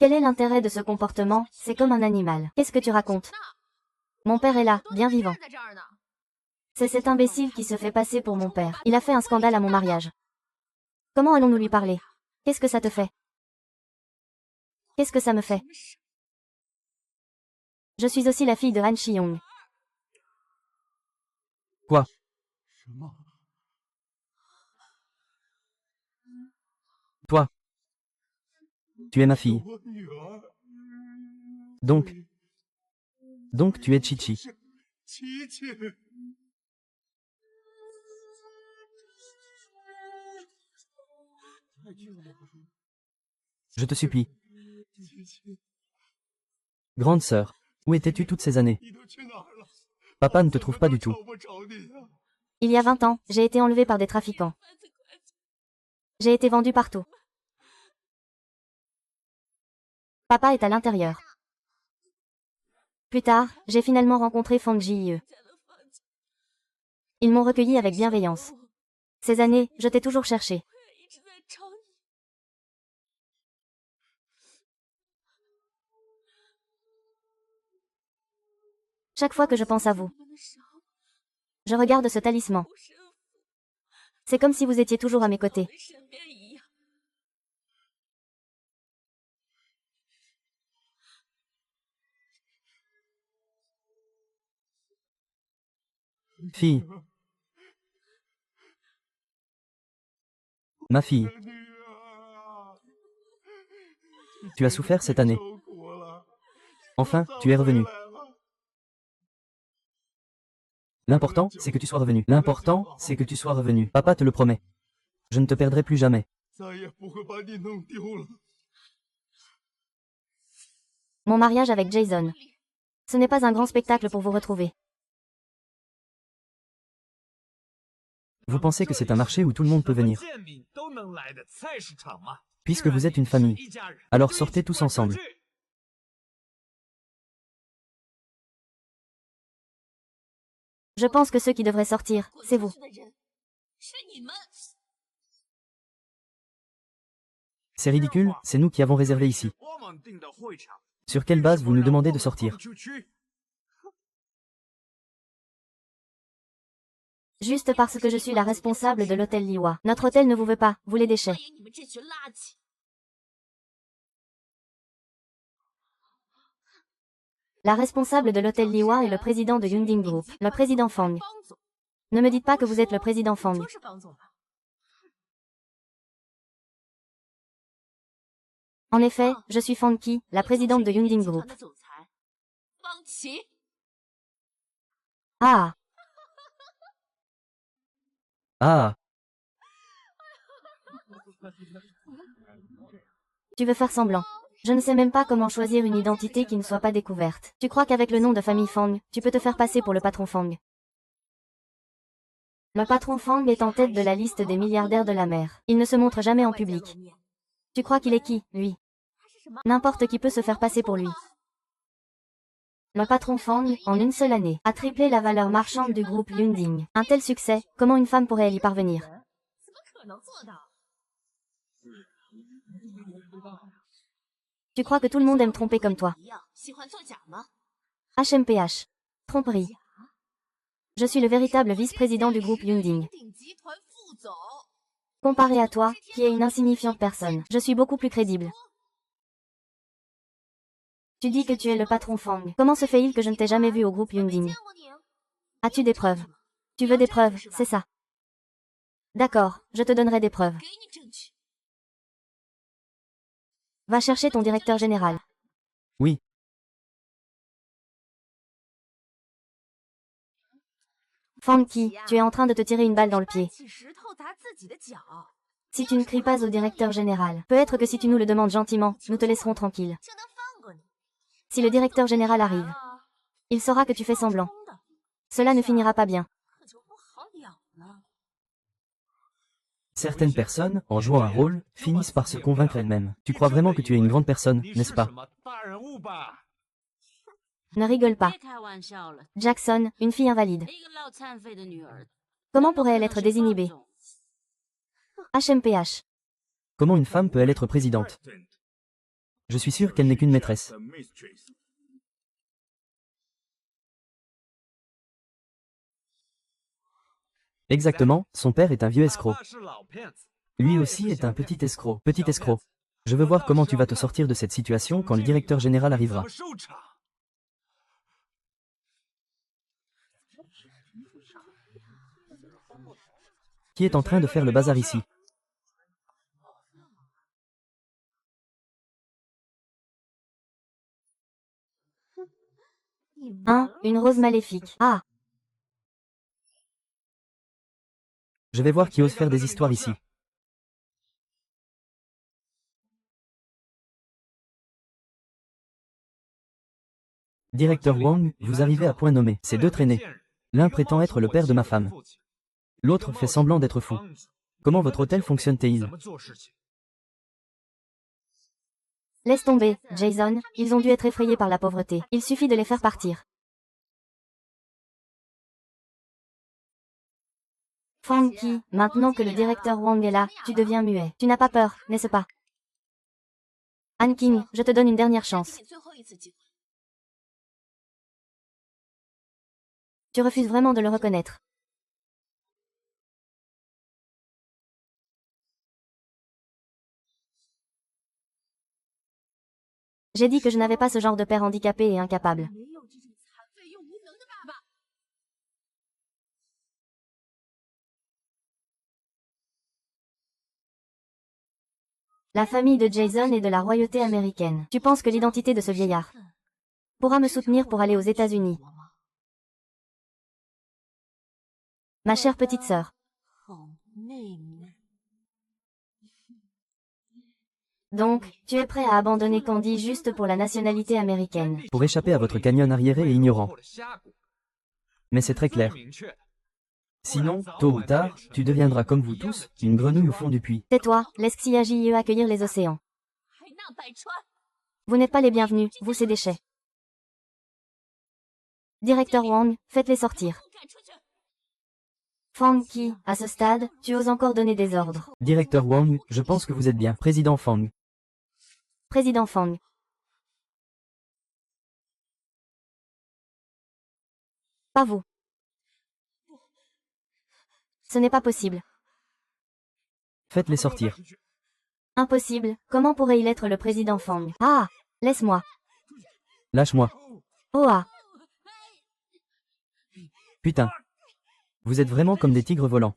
Quel est l'intérêt de ce comportement? C'est comme un animal. Qu'est-ce que tu racontes? Mon père est là, bien vivant. C'est cet imbécile qui se fait passer pour mon père. Il a fait un scandale à mon mariage. Comment allons-nous lui parler? Qu'est-ce que ça te fait? Qu'est-ce que ça me fait? Je suis aussi la fille de Han Chi-yong. Quoi? Toi. Tu es ma fille. Donc tu es Chichi. Je te supplie. Grande sœur, où étais-tu toutes ces années? Papa ne te trouve pas du tout. Il y a 20 ans, j'ai été enlevée par des trafiquants. J'ai été vendue partout. Papa est à l'intérieur. Plus tard, j'ai finalement rencontré Fang Ji-ye. Ils m'ont recueilli avec bienveillance. Ces années, je t'ai toujours cherché. Chaque fois que je pense à vous, je regarde ce talisman. C'est comme si vous étiez toujours à mes côtés. Fille. Ma fille. Tu as souffert cette année. Enfin, tu es revenu. L'important, c'est que tu sois revenu. L'important, c'est que tu sois revenu. Papa te le promet. Je ne te perdrai plus jamais. Mon mariage avec Jason. Ce n'est pas un grand spectacle pour vous retrouver. Vous pensez que c'est un marché où tout le monde peut venir. Puisque vous êtes une famille, alors sortez tous ensemble. Je pense que ceux qui devraient sortir, c'est vous. C'est ridicule, c'est nous qui avons réservé ici. Sur quelle base vous nous demandez de sortir? Juste parce que je suis la responsable de l'hôtel Liwa. Notre hôtel ne vous veut pas, vous les déchets. La responsable de l'hôtel Liwa est le président de Yunding Group, le président Fang. Ne me dites pas que vous êtes le président Fang. En effet, je suis Fang Qi, la présidente de Yunding Group. Ah, Ah, tu veux faire semblant. Je ne sais même pas comment choisir une identité qui ne soit pas découverte. Tu crois qu'avec le nom de famille Fang, tu peux te faire passer pour le patron Fang. Le patron Fang est en tête de la liste des milliardaires de la mer. Il ne se montre jamais en public. Tu crois qu'il est qui, lui? N'importe qui peut se faire passer pour lui. Le patron Fang, en une seule année, a triplé la valeur marchande du groupe Yunding. Un tel succès, comment une femme pourrait-elle y parvenir? Tu crois que tout le monde aime tromper comme toi? HMPH. Tromperie. Je suis le véritable vice-président du groupe Yunding. Comparé à toi, qui es une insignifiante personne, je suis beaucoup plus crédible. Tu dis que tu es le patron Fang. Comment se fait-il que je ne t'ai jamais vu au groupe Yunding? As-tu des preuves? Tu veux des preuves, c'est ça? D'accord, je te donnerai des preuves. Va chercher ton directeur général. oui. Fang Qi, tu es en train de te tirer une balle dans le pied. Si tu ne cries pas au directeur général, peut-être que si tu nous le demandes gentiment, nous te laisserons tranquille. Si le directeur général arrive, il saura que tu fais semblant. Cela ne finira pas bien. Certaines personnes, en jouant un rôle, finissent par se convaincre elles-mêmes. Tu crois vraiment que tu es une grande personne, n'est-ce pas? Ne rigole pas. Jackson, une fille invalide. Comment pourrait-elle être désinhibée? HMPH. Comment une femme peut-elle être présidente? Je suis sûr qu'elle n'est qu'une maîtresse. Exactement, son père est un vieux escroc. Lui aussi est un petit escroc. Petit escroc. Je veux voir comment tu vas te sortir de cette situation quand le directeur général arrivera. Qui est en train de faire le bazar ici? Une rose maléfique. Ah, Je vais voir qui ose faire des histoires ici. Directeur Wang, vous arrivez à point nommé. Ces deux traînés. L'un prétend être le père de ma femme. L'autre fait semblant d'être fou. Comment votre hôtel fonctionne-t-il? laisse tomber, Jason, ils ont dû être effrayés par la pauvreté. Il suffit de les faire partir. Fang Qi, maintenant que le directeur Wang est là, tu deviens muet. Tu n'as pas peur, n'est-ce pas? Han King, je te donne une dernière chance. Tu refuses vraiment de le reconnaître. J'ai dit que je n'avais pas ce genre de père handicapé et incapable. La famille de Jason est de la royauté américaine. Tu penses que l'identité de ce vieillard pourra me soutenir pour aller aux États-Unis? Ma chère petite sœur. Donc, tu es prêt à abandonner Candy juste pour la nationalité américaine. Pour échapper à votre canyon arriéré et ignorant. Mais c'est très clair. Sinon, tôt ou tard, tu deviendras comme vous tous, une grenouille au fond du puits. Tais-toi, laisse Xiaji accueillir les océans. Vous n'êtes pas les bienvenus, vous ces déchets. Directeur Wang, faites-les sortir. Fang Qi, à ce stade, tu oses encore donner des ordres. Directeur Wang, je pense que vous êtes bien. Président Fang. Président Fang. Pas vous. Ce n'est pas possible. Faites-les sortir. Impossible, comment pourrait-il être le président Fang? Ah! Laisse-moi. Lâche-moi. Oh ah! Putain. Vous êtes vraiment comme des tigres volants.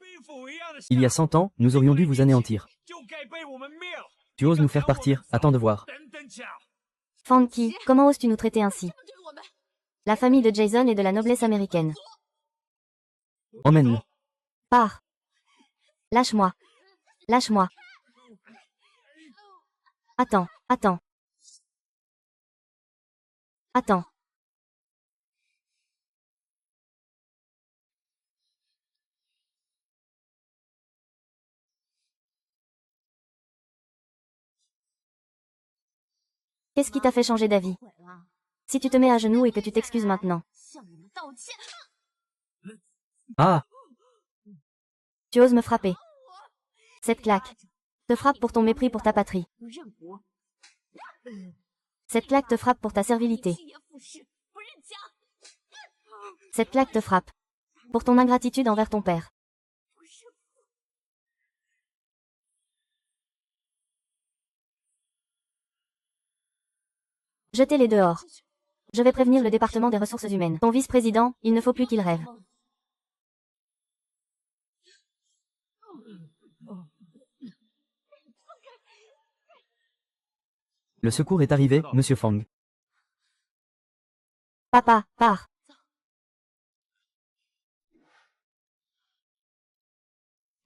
Il y a 100 ans, nous aurions dû vous anéantir. Tu oses nous faire partir, attends de voir. Fang Qi, comment oses-tu nous traiter ainsi? La famille de Jason est de la noblesse américaine. Emmène-le. Pars. Lâche-moi. Lâche-moi. Attends, attends. Attends. Qu'est-ce qui t'a fait changer d'avis? Si tu te mets à genoux et que tu t'excuses maintenant. Ah! Tu oses me frapper. Cette claque te frappe pour ton mépris pour ta patrie. Cette claque te frappe pour ta servilité. Cette claque te frappe pour ton ingratitude envers ton père. Jetez-les dehors. Je vais prévenir le département des ressources humaines. Ton vice-président, il ne faut plus qu'il rêve. Le secours est arrivé, monsieur Fang. Papa, pars.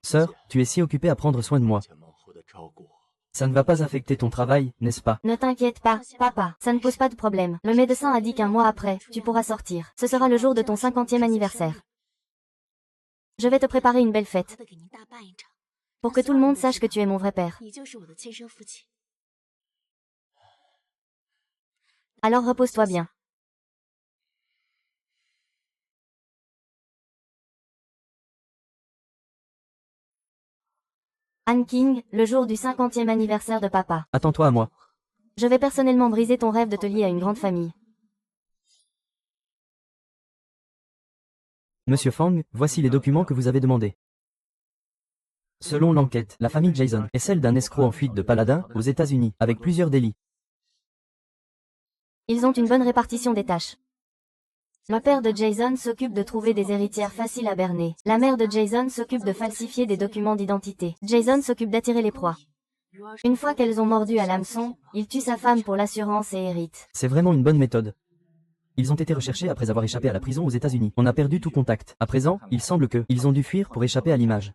Sœur, tu es si occupée à prendre soin de moi. Ça ne va pas affecter ton travail, n'est-ce pas? Ne t'inquiète pas, papa, ça ne pose pas de problème. Le médecin a dit qu'un mois après, tu pourras sortir. Ce sera le jour de ton 50e anniversaire. Je vais te préparer une belle fête. Pour que tout le monde sache que tu es mon vrai père. Alors repose-toi bien. Anne King, le jour du 50e anniversaire de papa. Attends-toi à moi. Je vais personnellement briser ton rêve de te lier à une grande famille. Monsieur Fang, voici les documents que vous avez demandés. Selon l'enquête, la famille Jason est celle d'un escroc en fuite de paladin aux États-Unis, avec plusieurs délits. Ils ont une bonne répartition des tâches. Le père de Jason s'occupe de trouver des héritières faciles à berner. La mère de Jason s'occupe de falsifier des documents d'identité. Jason s'occupe d'attirer les proies. Une fois qu'elles ont mordu à l'hameçon, il tue sa femme pour l'assurance et hérite. C'est vraiment une bonne méthode. Ils ont été recherchés après avoir échappé à la prison aux États-Unis. On a perdu tout contact. À présent, il semble que ils ont dû fuir pour échapper à l'image.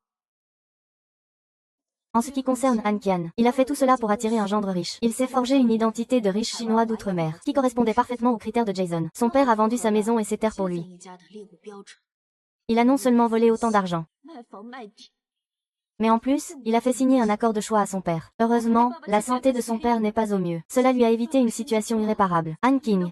En ce qui concerne Han Qian, il a fait tout cela pour attirer un gendre riche. Il s'est forgé une identité de riche chinois d'outre-mer, qui correspondait parfaitement aux critères de Jason. Son père a vendu sa maison et ses terres pour lui. Il a non seulement volé autant d'argent, mais en plus, il a fait signer un accord de choix à son père. Heureusement, la santé de son père n'est pas au mieux. Cela lui a évité une situation irréparable. Han King.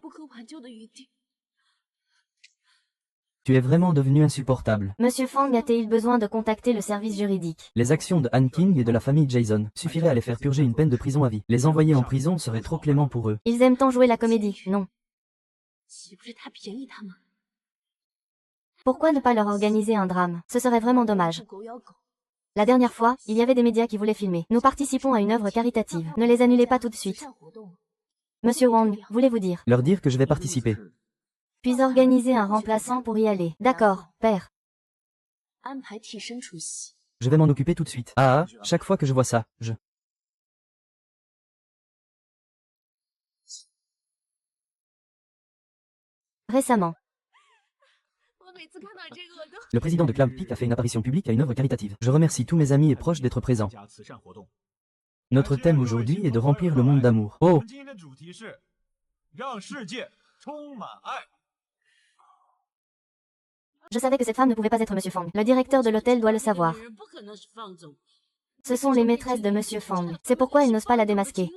Tu es vraiment devenu insupportable. Monsieur Fang a-t-il besoin de contacter le service juridique? Les actions de Han King et de la famille Jason suffiraient à les faire purger une peine de prison à vie. Les envoyer en prison serait trop clément pour eux. Ils aiment tant jouer la comédie, non? Pourquoi ne pas leur organiser un drame? Ce serait vraiment dommage. La dernière fois, il y avait des médias qui voulaient filmer. Nous participons à une œuvre caritative. Ne les annulez pas tout de suite. Monsieur Wang, voulez-vous dire? Leur dire que je vais participer. Puis organiser un remplaçant pour y aller. D'accord, père. Je vais m'en occuper tout de suite. Ah, chaque fois que je vois ça, Récemment. Le président de Cloud Peak a fait une apparition publique à une œuvre caritative. Je remercie tous mes amis et proches d'être présents. Notre thème aujourd'hui est de remplir le monde d'amour. Oh! Je savais que cette femme ne pouvait pas être Monsieur Fang. Le directeur de l'hôtel doit le savoir. Ce sont les maîtresses de Monsieur Fang. C'est pourquoi elles n'osent pas la démasquer.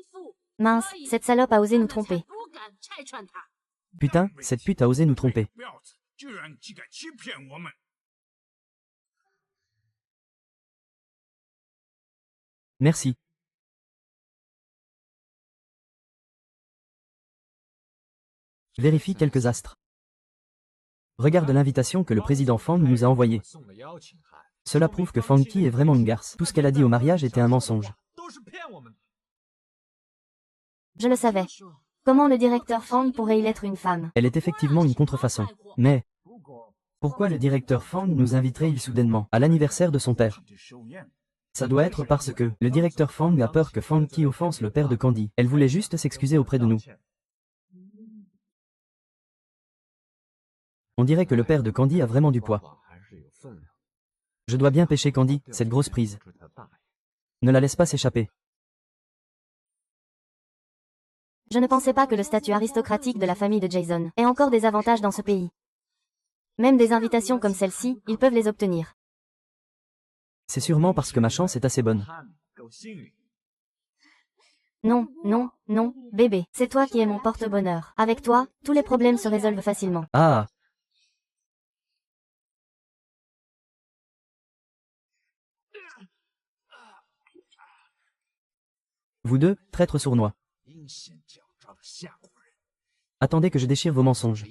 Mince, cette salope a osé nous tromper. Putain, cette pute a osé nous tromper. Merci. Vérifie quelques astres. Regarde l'invitation que le président Fang nous a envoyée. Cela prouve que Fang Qi est vraiment une garce. Tout ce qu'elle a dit au mariage était un mensonge. Je le savais. Comment le directeur Fang pourrait-il être une femme? Elle est effectivement une contrefaçon. Mais pourquoi le directeur Fang nous inviterait-il soudainement à l'anniversaire de son père? Ça doit être parce que le directeur Fang a peur que Fang Qi offense le père de Candy. Elle voulait juste s'excuser auprès de nous. On dirait que le père de Candy a vraiment du poids. Je dois bien pêcher Candy, cette grosse prise. Ne la laisse pas s'échapper. Je ne pensais pas que le statut aristocratique de la famille de Jason ait encore des avantages dans ce pays. Même des invitations comme celle-ci, ils peuvent les obtenir. C'est sûrement parce que ma chance est assez bonne. Non, non, non, bébé, c'est toi qui es mon porte-bonheur. Avec toi, tous les problèmes se résolvent facilement. Ah! Vous deux, traîtres sournois. Attendez que je déchire vos mensonges.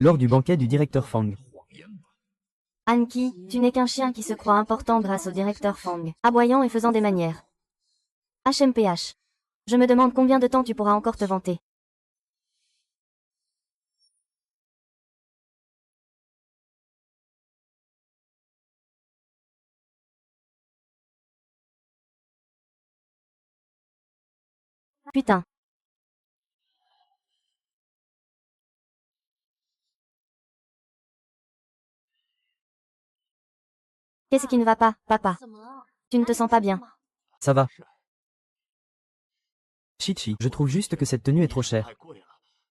Lors du banquet du directeur Fang. Anki, tu n'es qu'un chien qui se croit important grâce au directeur Fang, aboyant et faisant des manières. HMPH. Je me demande combien de temps tu pourras encore te vanter. Putain. Qu'est-ce qui ne va pas, papa? Tu ne te sens pas bien. Ça va. Chichi, je trouve juste que cette tenue est trop chère.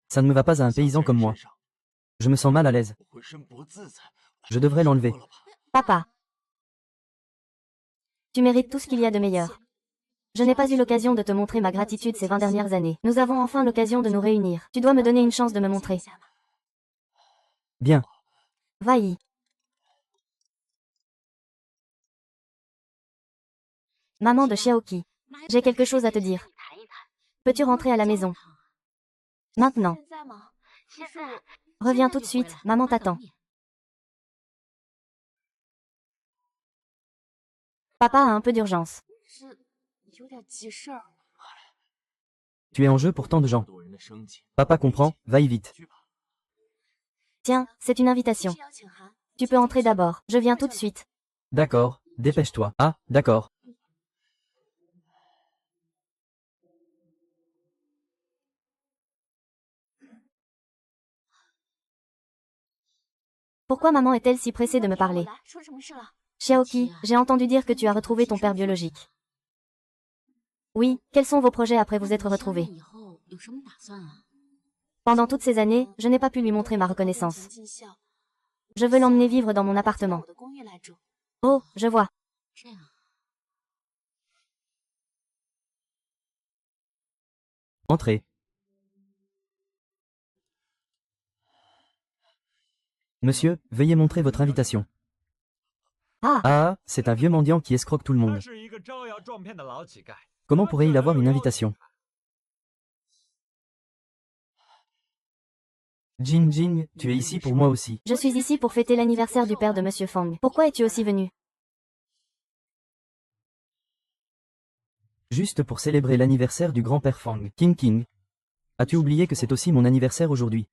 Ça ne me va pas à un paysan comme moi. Je me sens mal à l'aise. Je devrais l'enlever. Papa. Tu mérites tout ce qu'il y a de meilleur. Je n'ai pas eu l'occasion de te montrer ma gratitude ces 20 dernières années. Nous avons enfin l'occasion de nous réunir. Tu dois me donner une chance de me montrer. Bien. Va-y. Maman de Xiaoqi. J'ai quelque chose à te dire. Peux-tu rentrer à la maison? Maintenant. Reviens tout de suite, maman t'attend. Papa a un peu d'urgence. Tu es en jeu pour tant de gens. Papa comprend, va-y vite. Tiens, c'est une invitation. Tu peux entrer d'abord, je viens tout de suite. D'accord, dépêche-toi. Ah, d'accord. Pourquoi maman est-elle si pressée de me parler? Xiaoqi, j'ai entendu dire que tu as retrouvé ton père biologique. Oui, quels sont vos projets après vous être retrouvés? Pendant toutes ces années, je n'ai pas pu lui montrer ma reconnaissance. Je veux l'emmener vivre dans mon appartement. Oh, je vois. Entrez. Monsieur, veuillez montrer votre invitation. Ah, Ah, c'est un vieux mendiant qui escroque tout le monde. Comment pourrait-il avoir une invitation? Jing Jing, tu es ici pour moi aussi. Je suis ici pour fêter l'anniversaire du père de Monsieur Fang. Pourquoi es-tu aussi venu? Juste pour célébrer l'anniversaire du grand-père Fang. King King. As-tu oublié que c'est aussi mon anniversaire aujourd'hui?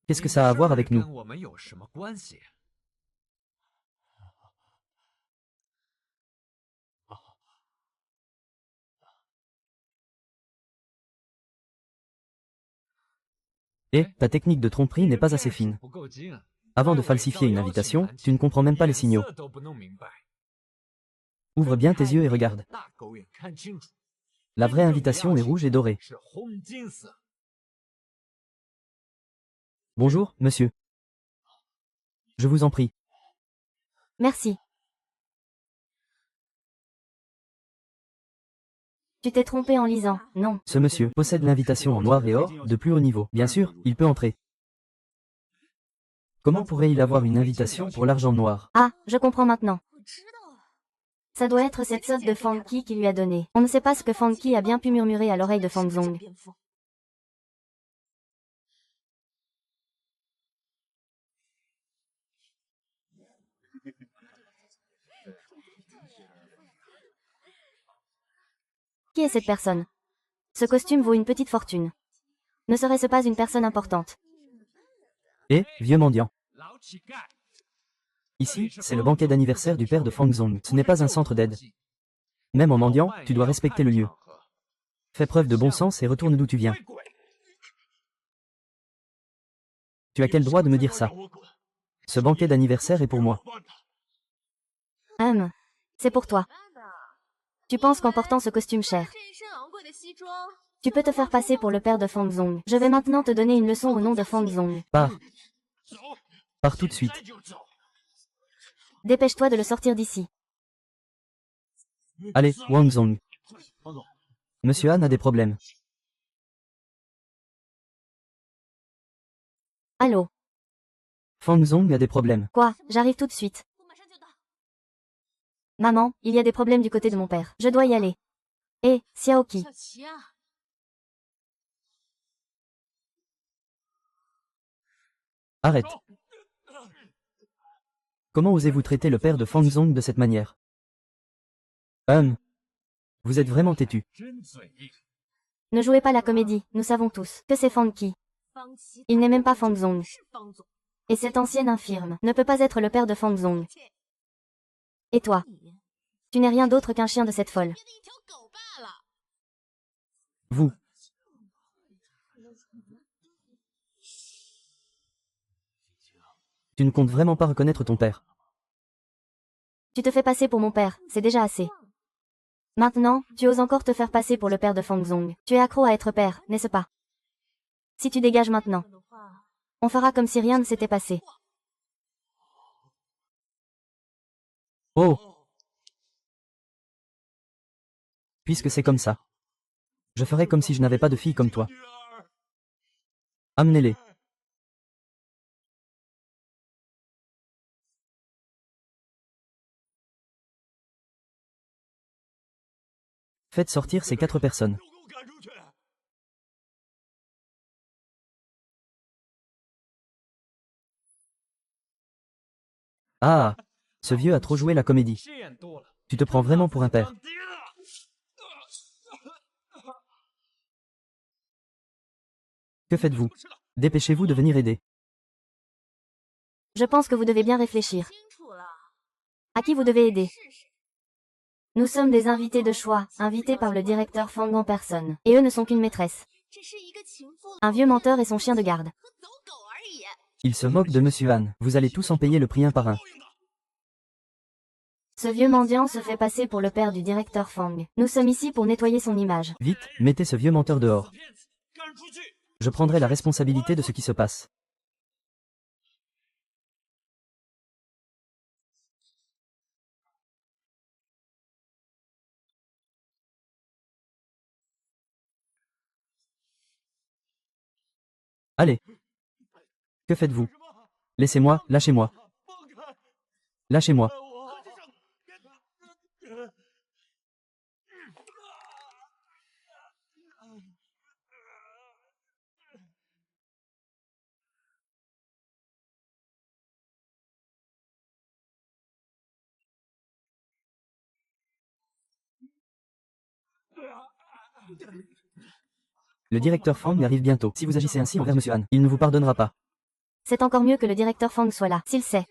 Qu'est-ce que ça a à voir avec nous? Et, ta technique de tromperie n'est pas assez fine. Avant de falsifier une invitation, tu ne comprends même pas les signaux. Ouvre bien tes yeux et regarde. La vraie invitation est rouge et dorée. Bonjour, monsieur. Je vous en prie. Merci. Tu t'es trompé en lisant, non. Ce monsieur possède l'invitation en noir et or, de plus haut niveau. Bien sûr, il peut entrer. Comment pourrait-il avoir une invitation pour l'argent noir? Ah, je comprends maintenant. Ça doit être cette sauce de Fang Qi qui lui a donné. On ne sait pas ce que Fang Qi a bien pu murmurer à l'oreille de Fang Zong. Qui est cette personne? Ce costume vaut une petite fortune. Ne serait-ce pas une personne importante? Et, vieux mendiant. Ici, c'est le banquet d'anniversaire du père de Fang Zong. Ce n'est pas un centre d'aide. Même en mendiant, tu dois respecter le lieu. Fais preuve de bon sens et retourne d'où tu viens. Tu as quel droit de me dire ça? Ce banquet d'anniversaire est pour moi. C'est pour toi. Tu penses qu'en portant ce costume cher, tu peux te faire passer pour le père de Fang Zong. Je vais maintenant te donner une leçon au nom de Fang Zong. Pars. Pars tout de suite. Dépêche-toi de le sortir d'ici. Allez, Wang Zong. Monsieur Han a des problèmes. Allô? Fang Zong a des problèmes. Quoi? J'arrive tout de suite. Maman, il y a des problèmes du côté de mon père. Je dois y aller. Hé, Xiaoqi. Arrête. Comment osez-vous traiter le père de Fang Zong de cette manière? Vous êtes vraiment têtu. Ne jouez pas la comédie, nous savons tous que c'est Fang Qi. Il n'est même pas Fang Zong. Et cette ancienne infirme ne peut pas être le père de Fang Zong. Et toi? Tu n'es rien d'autre qu'un chien de cette folle. Vous. Tu ne comptes vraiment pas reconnaître ton père. Tu te fais passer pour mon père, c'est déjà assez. Maintenant, tu oses encore te faire passer pour le père de Fang Zong. Tu es accro à être père, n'est-ce pas? Si tu dégages maintenant, on fera comme si rien ne s'était passé. Oh! Puisque c'est comme ça. Je ferai comme si je n'avais pas de fille comme toi. Amenez-les. Faites sortir ces 4 personnes. Ah! Ce vieux a trop joué la comédie. Tu te prends vraiment pour un père. Que faites-vous? Dépêchez-vous de venir aider. Je pense que vous devez bien réfléchir. À qui vous devez aider? Nous sommes des invités de choix, invités par le directeur Fang en personne. Et eux ne sont qu'une maîtresse. Un vieux menteur et son chien de garde. Il se moque de Monsieur Han. Vous allez tous en payer le prix un par un. Ce vieux mendiant se fait passer pour le père du directeur Fang. Nous sommes ici pour nettoyer son image. Vite, mettez ce vieux menteur dehors. Je prendrai la responsabilité de ce qui se passe. Allez. Que faites-vous? Laissez-moi, lâchez-moi. Lâchez-moi. Le directeur Fang arrive bientôt. Si vous agissez ainsi envers Monsieur Han, il ne vous pardonnera pas. C'est encore mieux que le directeur Fang soit là, s'il sait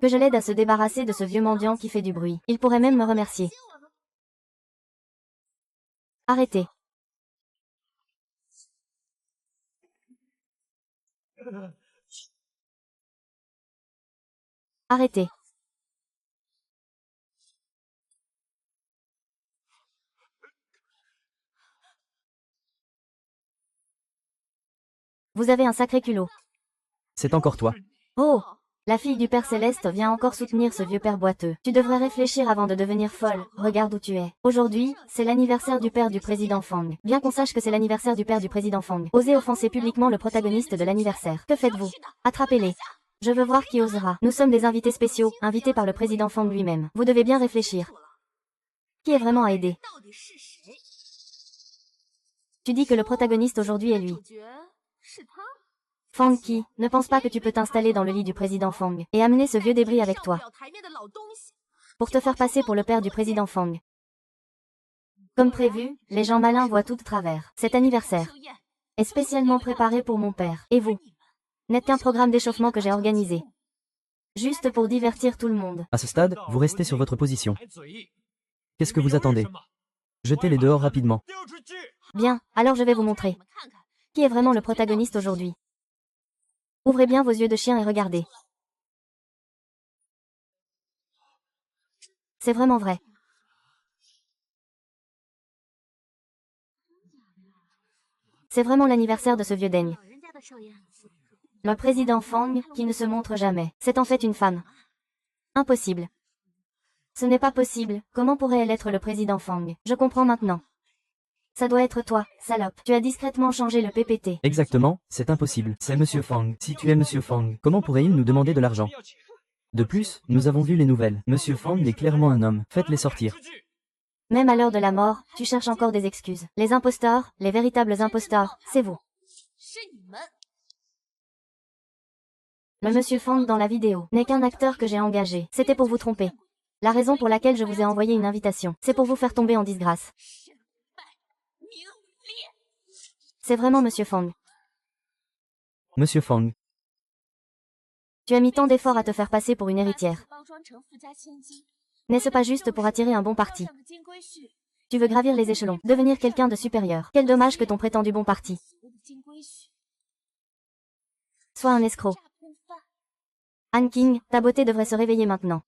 que je l'aide à se débarrasser de ce vieux mendiant qui fait du bruit. Il pourrait même me remercier. Arrêtez. Arrêtez. Vous avez un sacré culot. C'est encore toi. Oh! La fille du Père Céleste vient encore soutenir ce vieux père boiteux. Tu devrais réfléchir avant de devenir folle. Regarde où tu es. Aujourd'hui, c'est l'anniversaire du père du président Fang. Bien qu'on sache que c'est l'anniversaire du père du président Fang. Osez offenser publiquement le protagoniste de l'anniversaire. Que faites-vous? Attrapez-les. Je veux voir qui osera. Nous sommes des invités spéciaux, invités par le président Fang lui-même. Vous devez bien réfléchir. Qui est vraiment à aider? Tu dis que le protagoniste aujourd'hui est lui. Fang Qi, ne pense pas que tu peux t'installer dans le lit du président Fang et amener ce vieux débris avec toi pour te faire passer pour le père du président Fang. Comme prévu, les gens malins voient tout de travers. Cet anniversaire est spécialement préparé pour mon père. Et vous n'êtes qu'un programme d'échauffement que j'ai organisé. Juste pour divertir tout le monde. À ce stade, vous restez sur votre position. Qu'est-ce que vous attendez? Jetez-les dehors rapidement. Bien, alors je vais vous montrer. Qui est vraiment le protagoniste aujourd'hui? Ouvrez bien vos yeux de chien et regardez. C'est vraiment vrai. C'est vraiment l'anniversaire de ce vieux daigne. Le président Fang, qui ne se montre jamais. C'est en fait une femme. Impossible. Ce n'est pas possible. Comment pourrait-elle être le président Fang? Je comprends maintenant. Ça doit être toi, salope. Tu as discrètement changé le PPT. Exactement, c'est impossible. C'est Monsieur Fang. Si tu es Monsieur Fang, comment pourrait-il nous demander de l'argent? De plus, nous avons vu les nouvelles. Monsieur Fang est clairement un homme. Faites-les sortir. Même à l'heure de la mort, tu cherches encore des excuses. Les imposteurs, les véritables imposteurs, c'est vous. Le Monsieur Fang dans la vidéo n'est qu'un acteur que j'ai engagé. C'était pour vous tromper. La raison pour laquelle je vous ai envoyé une invitation, c'est pour vous faire tomber en disgrâce. C'est vraiment Monsieur Fang. Monsieur Fang. Tu as mis tant d'efforts à te faire passer pour une héritière. N'est-ce pas juste pour attirer un bon parti? Tu veux gravir les échelons, devenir quelqu'un de supérieur. Quel dommage que ton prétendu bon parti soit un escroc. Han King, ta beauté devrait se réveiller maintenant.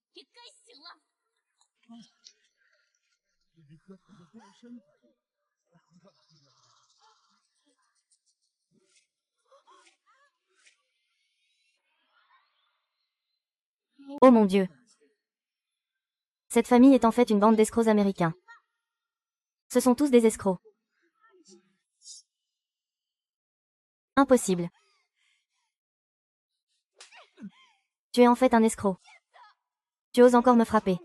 Oh mon Dieu. Cette famille est en fait une bande d'escrocs américains. Ce sont tous des escrocs. Impossible. Tu es en fait un escroc. Tu oses encore me frapper.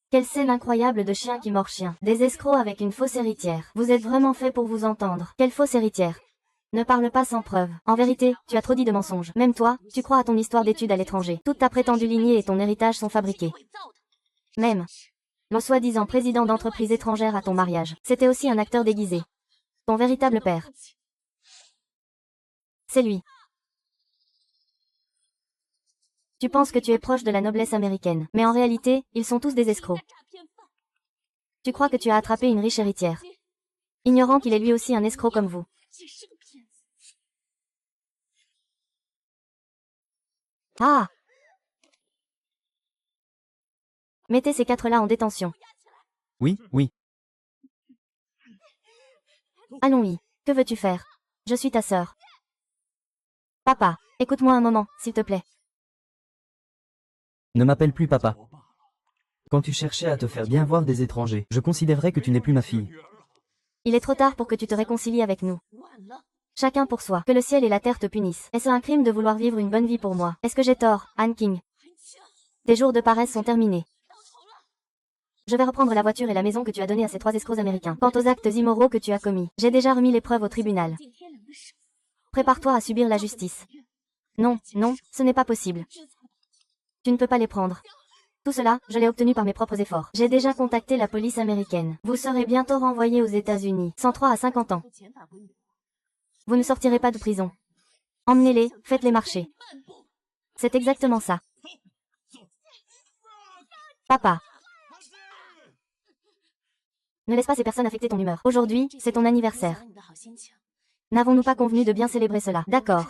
Quelle scène incroyable de chien qui mord chien. Des escrocs avec une fausse héritière. Vous êtes vraiment fait pour vous entendre. Quelle fausse héritière? Ne parle pas sans preuve. En vérité, tu as trop dit de mensonges. Même toi, tu crois à ton histoire d'études à l'étranger. Toute ta prétendue lignée et ton héritage sont fabriqués. Même le soi-disant président d'entreprise étrangère à ton mariage. C'était aussi un acteur déguisé. Ton véritable père. C'est lui. Tu penses que tu es proche de la noblesse américaine, mais en réalité, ils sont tous des escrocs. Tu crois que tu as attrapé une riche héritière, ignorant qu'il est lui aussi un escroc comme vous. Ah! Mettez ces quatre-là en détention. Oui, oui. Allons-y. Que veux-tu faire? Je suis ta sœur. Papa, écoute-moi un moment, s'il te plaît. Ne m'appelle plus papa. Quand tu cherchais à te faire bien voir des étrangers, je considérerais que tu n'es plus ma fille. Il est trop tard pour que tu te réconcilies avec nous. Chacun pour soi. Que le ciel et la terre te punissent. Est-ce un crime de vouloir vivre une bonne vie pour moi? Est-ce que j'ai tort, Han King? Tes jours de paresse sont terminés. Je vais reprendre la voiture et la maison que tu as donnée à ces trois escrocs américains. Quant aux actes immoraux que tu as commis, j'ai déjà remis les preuves au tribunal. Prépare-toi à subir la justice. Non, non, ce n'est pas possible. Tu ne peux pas les prendre. Tout cela, je l'ai obtenu par mes propres efforts. J'ai déjà contacté la police américaine. Vous serez bientôt renvoyé aux États-Unis, 103 à 50 ans. Vous ne sortirez pas de prison. Emmenez-les, faites-les marcher. C'est exactement ça. Papa. Ne laisse pas ces personnes affecter ton humeur. Aujourd'hui, c'est ton anniversaire. N'avons-nous pas convenu de bien célébrer cela? D'accord.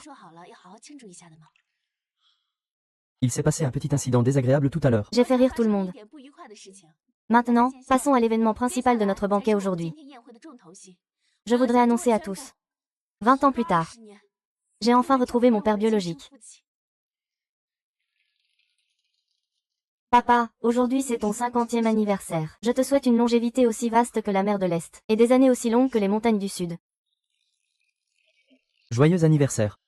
Il s'est passé un petit incident désagréable tout à l'heure. J'ai fait rire tout le monde. Maintenant, passons à l'événement principal de notre banquet aujourd'hui. Je voudrais annoncer à tous. 20 ans plus tard, j'ai enfin retrouvé mon père biologique. Papa, aujourd'hui c'est ton 50e anniversaire. Je te souhaite une longévité aussi vaste que la mer de l'Est, et des années aussi longues que les montagnes du Sud. Joyeux anniversaire.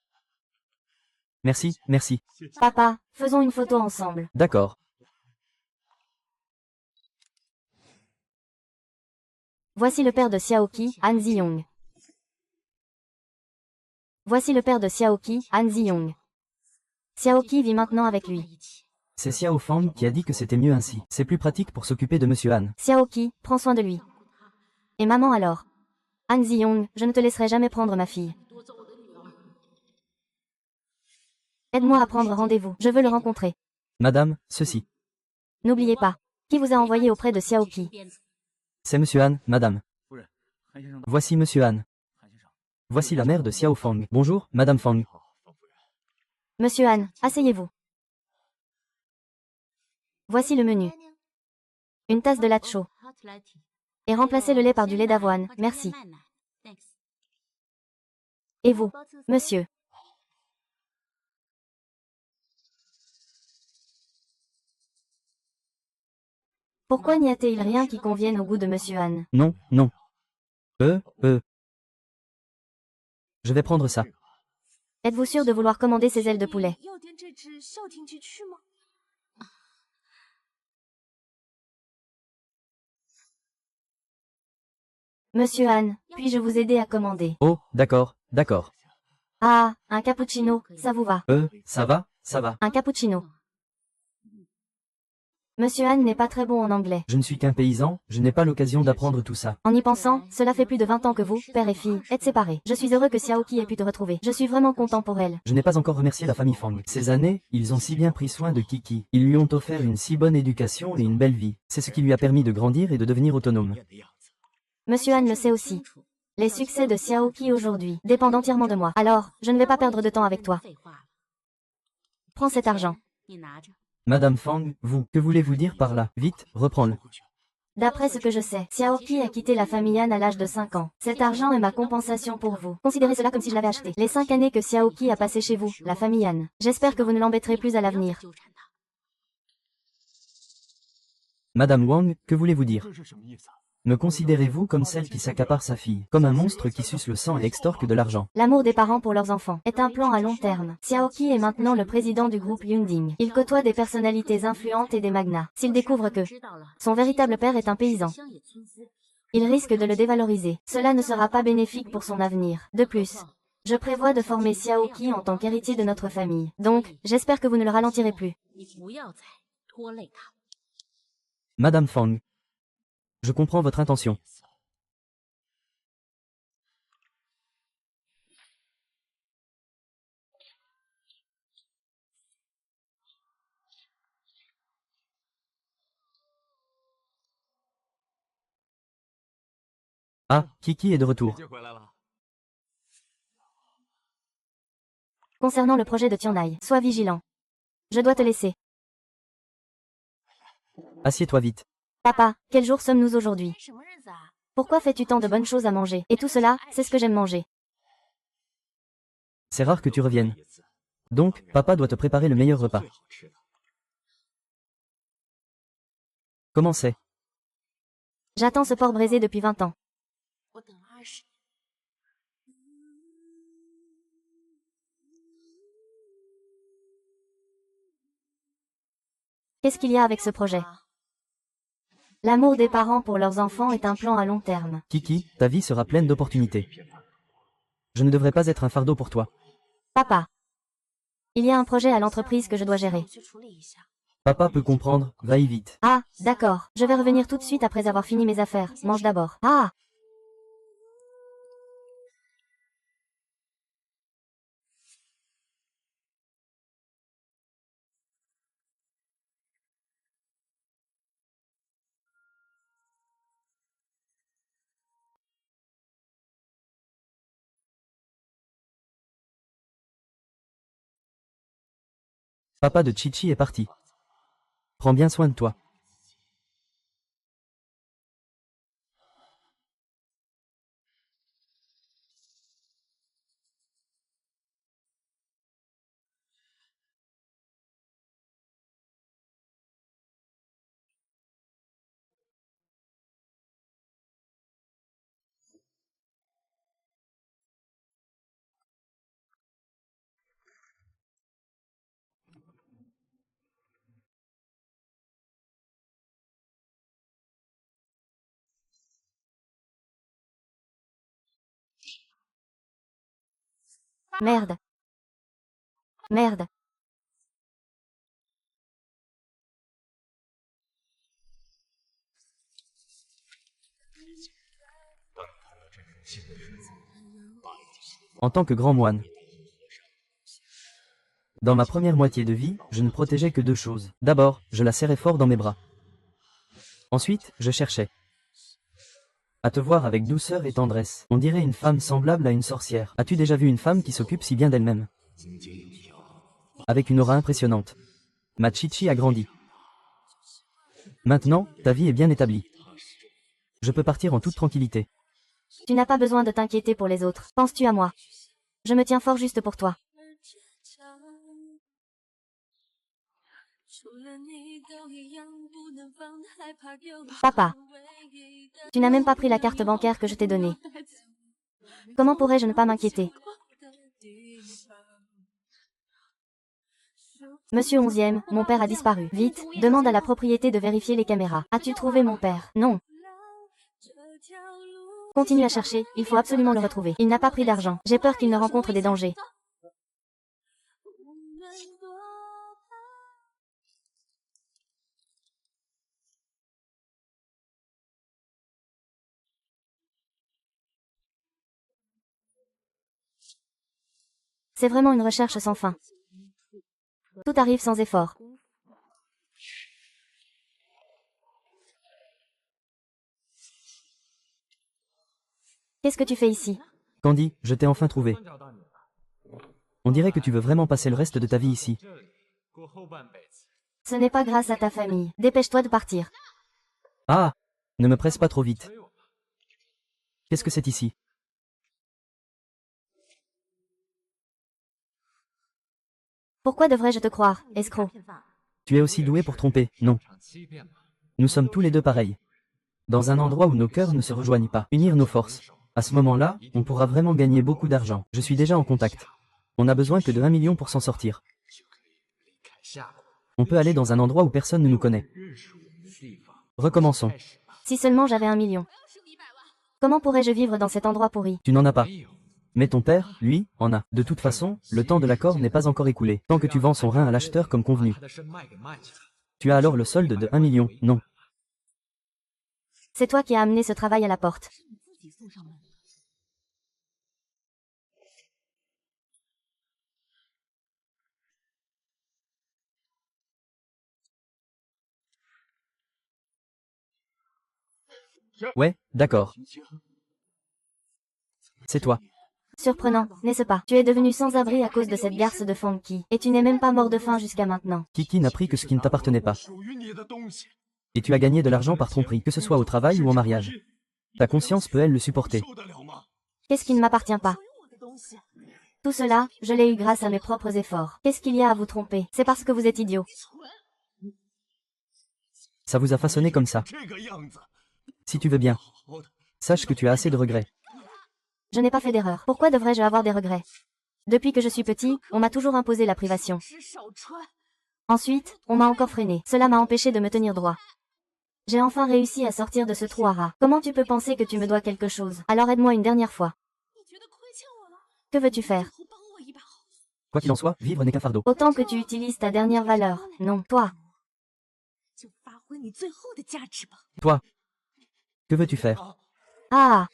Merci, merci. Papa, faisons une photo ensemble. D'accord. Voici le père de Xiaoqi, Han Ziyong. Voici le père de Xiaoqi, Han Ziyong. Xiaoqi vit maintenant avec lui. C'est Xiao Fang qui a dit que c'était mieux ainsi. C'est plus pratique pour s'occuper de Monsieur Han. Xiaoqi, prends soin de lui. Et maman alors? Han Ziyong, je ne te laisserai jamais prendre ma fille. Aide-moi à prendre rendez-vous, je veux le rencontrer. Madame, ceci. N'oubliez pas. Qui vous a envoyé auprès de Xiaoqi? C'est Monsieur Han, madame. Voici Monsieur Han. Voici la mère de Xiao Fang. Bonjour, Madame Fang. Monsieur Han, asseyez-vous. Voici le menu. Une tasse de latte chaud. Et remplacez le lait par du lait d'avoine, merci. Et vous, monsieur? Pourquoi n'y a-t-il rien qui convienne au goût de Monsieur Han? Non, non. Je vais prendre ça. Êtes-vous sûr de vouloir commander ces ailes de poulet? Monsieur Han, puis-je vous aider à commander? Oh, d'accord, d'accord. Ah, un cappuccino, ça vous va? Ça va, ça va. Un cappuccino. Monsieur Han n'est pas très bon en anglais. Je ne suis qu'un paysan, je n'ai pas l'occasion d'apprendre tout ça. En y pensant, cela fait plus de 20 ans que vous, père et fille, êtes séparés. Je suis heureux que Xiaoqi ait pu te retrouver. Je suis vraiment content pour elle. Je n'ai pas encore remercié la famille Fang. Ces années, ils ont si bien pris soin de Kiki. Ils lui ont offert une si bonne éducation et une belle vie. C'est ce qui lui a permis de grandir et de devenir autonome. Monsieur Han le sait aussi. Les succès de Xiaoqi aujourd'hui dépendent entièrement de moi. Alors, je ne vais pas perdre de temps avec toi. Prends cet argent. Madame Fang, vous, que voulez-vous dire par là? Vite, reprends-le. D'après ce que je sais, Xiaoqi a quitté la famille Han à l'âge de 5 ans. Cet argent est ma compensation pour vous. Considérez cela comme si je l'avais acheté. Les 5 années que Xiaoqi a passées chez vous, la famille Han. J'espère que vous ne l'embêterez plus à l'avenir. Madame Wang, que voulez-vous dire? Me considérez-vous comme celle qui s'accapare sa fille, comme un monstre qui suce le sang et extorque de l'argent? L'amour des parents pour leurs enfants est un plan à long terme. Xiaoqi est maintenant le président du groupe Yunding. Il côtoie des personnalités influentes et des magnats. S'il découvre que son véritable père est un paysan, il risque de le dévaloriser. Cela ne sera pas bénéfique pour son avenir. De plus, je prévois de former Xiaoqi en tant qu'héritier de notre famille. Donc, j'espère que vous ne le ralentirez plus. Madame Fang, je comprends votre intention. Ah, Kiki est de retour. Concernant le projet de Tianai, sois vigilant. Je dois te laisser. Assieds-toi vite. Papa, quel jour sommes-nous aujourd'hui? Pourquoi fais-tu tant de bonnes choses à manger? Et tout cela, c'est ce que j'aime manger. C'est rare que tu reviennes. Donc, papa doit te préparer le meilleur repas. Comment c'est? J'attends ce porc braisé depuis 20 ans. Qu'est-ce qu'il y a avec ce projet? L'amour des parents pour leurs enfants est un plan à long terme. Kiki, ta vie sera pleine d'opportunités. Je ne devrais pas être un fardeau pour toi. Papa, il y a un projet à l'entreprise que je dois gérer. Papa peut comprendre, va-y vite. Ah, d'accord. Je vais revenir tout de suite après avoir fini mes affaires. Mange d'abord. Ah! Papa de Chichi est parti. Prends bien soin de toi. Merde. Merde. En tant que grand moine. Dans ma première moitié de vie, je ne protégeais que deux choses. D'abord, je la serrais fort dans mes bras. Ensuite, je cherchais à te voir avec douceur et tendresse. On dirait une femme semblable à une sorcière. As-tu déjà vu une femme qui s'occupe si bien d'elle-même? Avec une aura impressionnante. Ma Chichi a grandi. Maintenant, ta vie est bien établie. Je peux partir en toute tranquillité. Tu n'as pas besoin de t'inquiéter pour les autres. Penses-tu à moi? Je me tiens fort juste pour toi. Papa, tu n'as même pas pris la carte bancaire que je t'ai donnée. Comment pourrais-je ne pas m'inquiéter? Monsieur 11e, mon père a disparu. Vite, demande à la propriété de vérifier les caméras. As-tu trouvé mon père? Non. Continue à chercher, il faut absolument le retrouver. Il n'a pas pris d'argent. J'ai peur qu'il ne rencontre des dangers. C'est vraiment une recherche sans fin. Tout arrive sans effort. Qu'est-ce que tu fais ici? Candy, je t'ai enfin trouvé. On dirait que tu veux vraiment passer le reste de ta vie ici. Ce n'est pas grâce à ta famille. Dépêche-toi de partir. Ah! Ne me presse pas trop vite. Qu'est-ce que c'est ici? Pourquoi devrais-je te croire, escroc? Tu es aussi doué pour tromper, non? Nous sommes tous les deux pareils. Dans un endroit où nos cœurs ne se rejoignent pas. Unir nos forces. À ce moment-là, on pourra vraiment gagner beaucoup d'argent. Je suis déjà en contact. On n'a besoin que de 1 million pour s'en sortir. On peut aller dans un endroit où personne ne nous connaît. Recommençons. Si seulement j'avais 1 million. Comment pourrais-je vivre dans cet endroit pourri? Tu n'en as pas. Mais ton père, lui, en a. De toute façon, le temps de l'accord n'est pas encore écoulé. Tant que tu vends son rein à l'acheteur comme convenu. Tu as alors le solde de 1 million, non? C'est toi qui as amené ce travail à la porte. Ouais, d'accord. C'est toi. Surprenant, n'est-ce pas? Tu es devenu sans abri à cause de cette garce de Funky. Et tu n'es même pas mort de faim jusqu'à maintenant. Kiki n'a pris que ce qui ne t'appartenait pas. Et tu as gagné de l'argent par tromperie, que ce soit au travail ou en mariage. Ta conscience peut elle le supporter. Qu'est-ce qui ne m'appartient pas? Tout cela, je l'ai eu grâce à mes propres efforts. Qu'est-ce qu'il y a à vous tromper? C'est parce que vous êtes idiot. Ça vous a façonné comme ça. Si tu veux bien. Sache que tu as assez de regrets. Je n'ai pas fait d'erreur. Pourquoi devrais-je avoir des regrets? Depuis que je suis petit, on m'a toujours imposé la privation. Ensuite, on m'a encore freiné. Cela m'a empêché de me tenir droit. J'ai enfin réussi à sortir de ce trou à rats. Comment tu peux penser que tu me dois quelque chose? Alors aide-moi une dernière fois. Que veux-tu faire? Quoi qu'il en soit, vivre n'est qu'un fardeau. Autant que tu utilises ta dernière valeur. Non, toi. Toi, que veux-tu faire? Ah!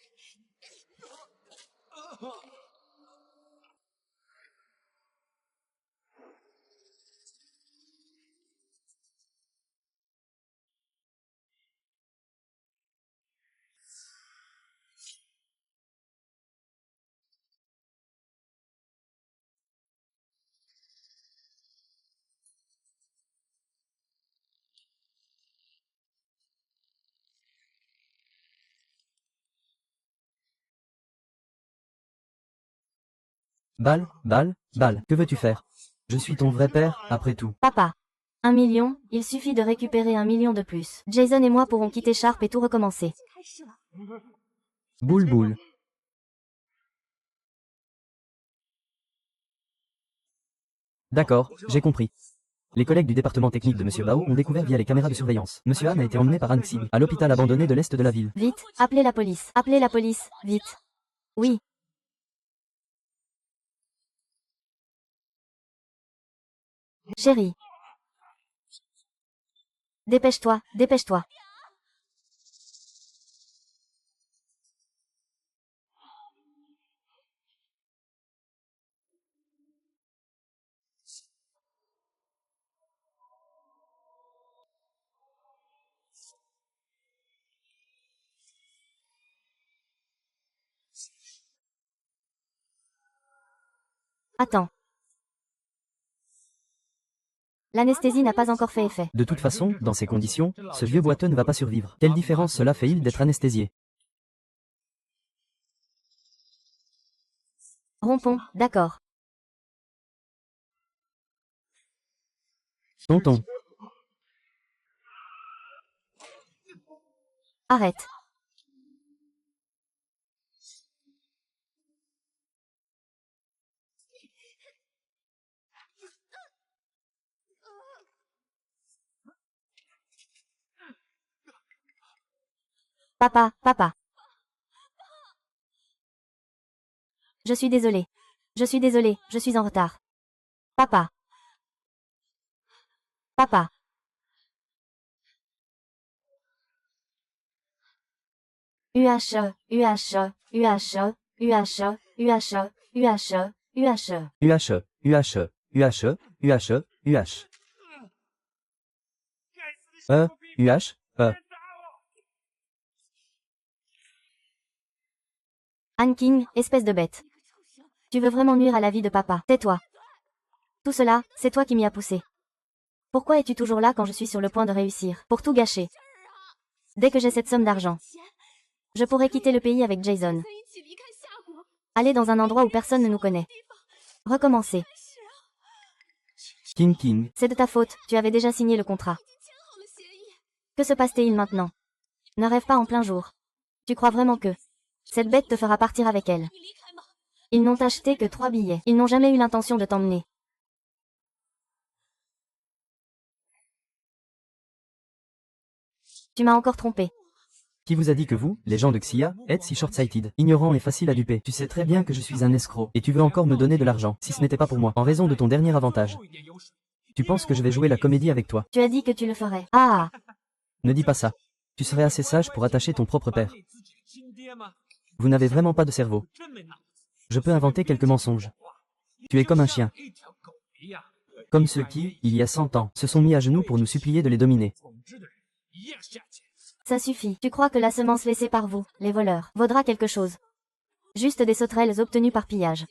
Bal, Bal, Bal, que veux-tu faire? Je suis ton vrai père, après tout. Papa. 1 million, il suffit de récupérer 1 million de plus. Jason et moi pourrons quitter Sharp et tout recommencer. Boule boule. D'accord, j'ai compris. Les collègues du département technique de Monsieur Bao ont découvert via les caméras de surveillance. Monsieur Han a été emmené par Han Xing à l'hôpital abandonné de l'est de la ville. Vite, appelez la police. Appelez la police, vite. Oui. Chérie. Dépêche-toi, dépêche-toi. Attends. L'anesthésie n'a pas encore fait effet. De toute façon, dans ces conditions, ce vieux boiteux ne va pas survivre. Quelle différence cela fait-il d'être anesthésié? Rompons, d'accord. Tonton. Arrête. Papa, papa. Je suis désolée. Je suis désolée, je suis en retard. Papa. Papa. UH, UH, UH, UH, UH, UH, UH. UH, UH, UH, UH, UH. UH, Han King, espèce de bête. Tu veux vraiment nuire à la vie de papa. Tais-toi. Tout cela, c'est toi qui m'y as poussé. Pourquoi es-tu toujours là quand je suis sur le point de réussir? Pour tout gâcher. Dès que j'ai cette somme d'argent, je pourrais quitter le pays avec Jason. Aller dans un endroit où personne ne nous connaît. Recommencer. King King. C'est de ta faute, tu avais déjà signé le contrat. Que se passe-t-il maintenant? Ne rêve pas en plein jour. Tu crois vraiment que cette bête te fera partir avec elle? Ils n'ont acheté que 3 billets. Ils n'ont jamais eu l'intention de t'emmener. Tu m'as encore trompé. Qui vous a dit que vous, les gens de Xia, êtes si short-sighted, ignorant et facile à duper? Tu sais très bien que je suis un escroc, et tu veux encore me donner de l'argent, si ce n'était pas pour moi, en raison de ton dernier avantage. Tu penses que je vais jouer la comédie avec toi? Tu as dit que tu le ferais. Ah! Ne dis pas ça. Tu serais assez sage pour attacher ton propre père. Vous n'avez vraiment pas de cerveau. Je peux inventer quelques mensonges. Tu es comme un chien. Comme ceux qui, il y a 100 ans, se sont mis à genoux pour nous supplier de les dominer. Ça suffit. Tu crois que la semence laissée par vous, les voleurs, vaudra quelque chose? Juste des sauterelles obtenues par pillage.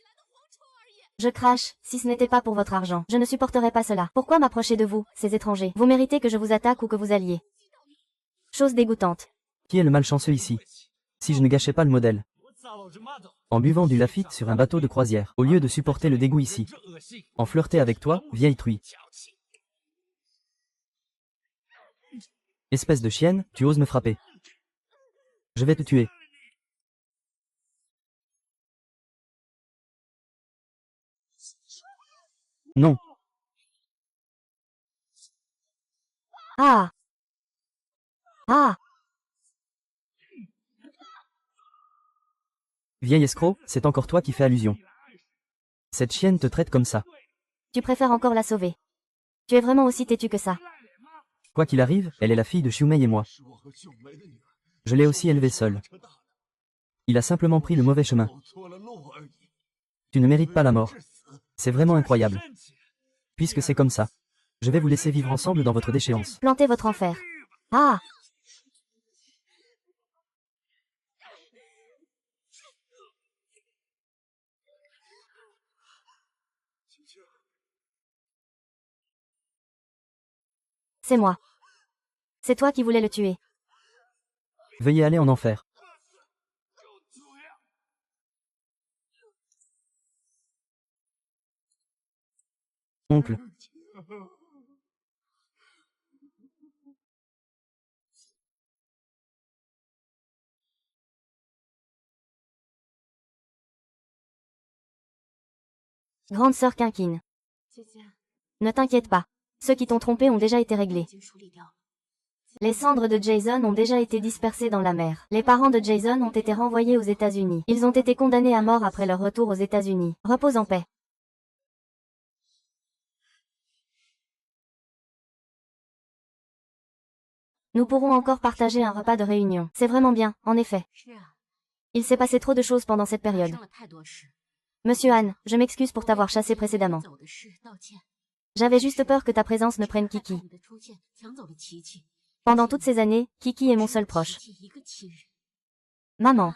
Je crache, si ce n'était pas pour votre argent. Je ne supporterais pas cela. Pourquoi m'approcher de vous, ces étrangers? Vous méritez que je vous attaque ou que vous alliez. Chose dégoûtante. Qui est le malchanceux ici? Si je ne gâchais pas le modèle. En buvant du Lafite sur un bateau de croisière, au lieu de supporter le dégoût ici. En flirter avec toi, vieille truie. Espèce de chienne, tu oses me frapper. Je vais te tuer. Non. Ah! Ah! Vieil escroc, c'est encore toi qui fais allusion. Cette chienne te traite comme ça. Tu préfères encore la sauver. Tu es vraiment aussi têtu que ça. Quoi qu'il arrive, elle est la fille de Xiumei et moi. Je l'ai aussi élevée seule. Il a simplement pris le mauvais chemin. Tu ne mérites pas la mort. C'est vraiment incroyable. Puisque c'est comme ça, je vais vous laisser vivre ensemble dans votre déchéance. Plantez votre enfer. Ah! C'est moi. C'est toi qui voulais le tuer. Veuillez aller en enfer. Oncle. Grande sœur Quinquine. Ne t'inquiète pas. Ceux qui t'ont trompé ont déjà été réglés. Les cendres de Jason ont déjà été dispersées dans la mer. Les parents de Jason ont été renvoyés aux États-Unis. Ils ont été condamnés à mort après leur retour aux États-Unis. Repose en paix. Nous pourrons encore partager un repas de réunion. C'est vraiment bien, en effet. Il s'est passé trop de choses pendant cette période. Monsieur Han, je m'excuse pour t'avoir chassé précédemment. J'avais juste peur que ta présence ne prenne Kiki. Pendant toutes ces années, Kiki est mon seul proche. Maman.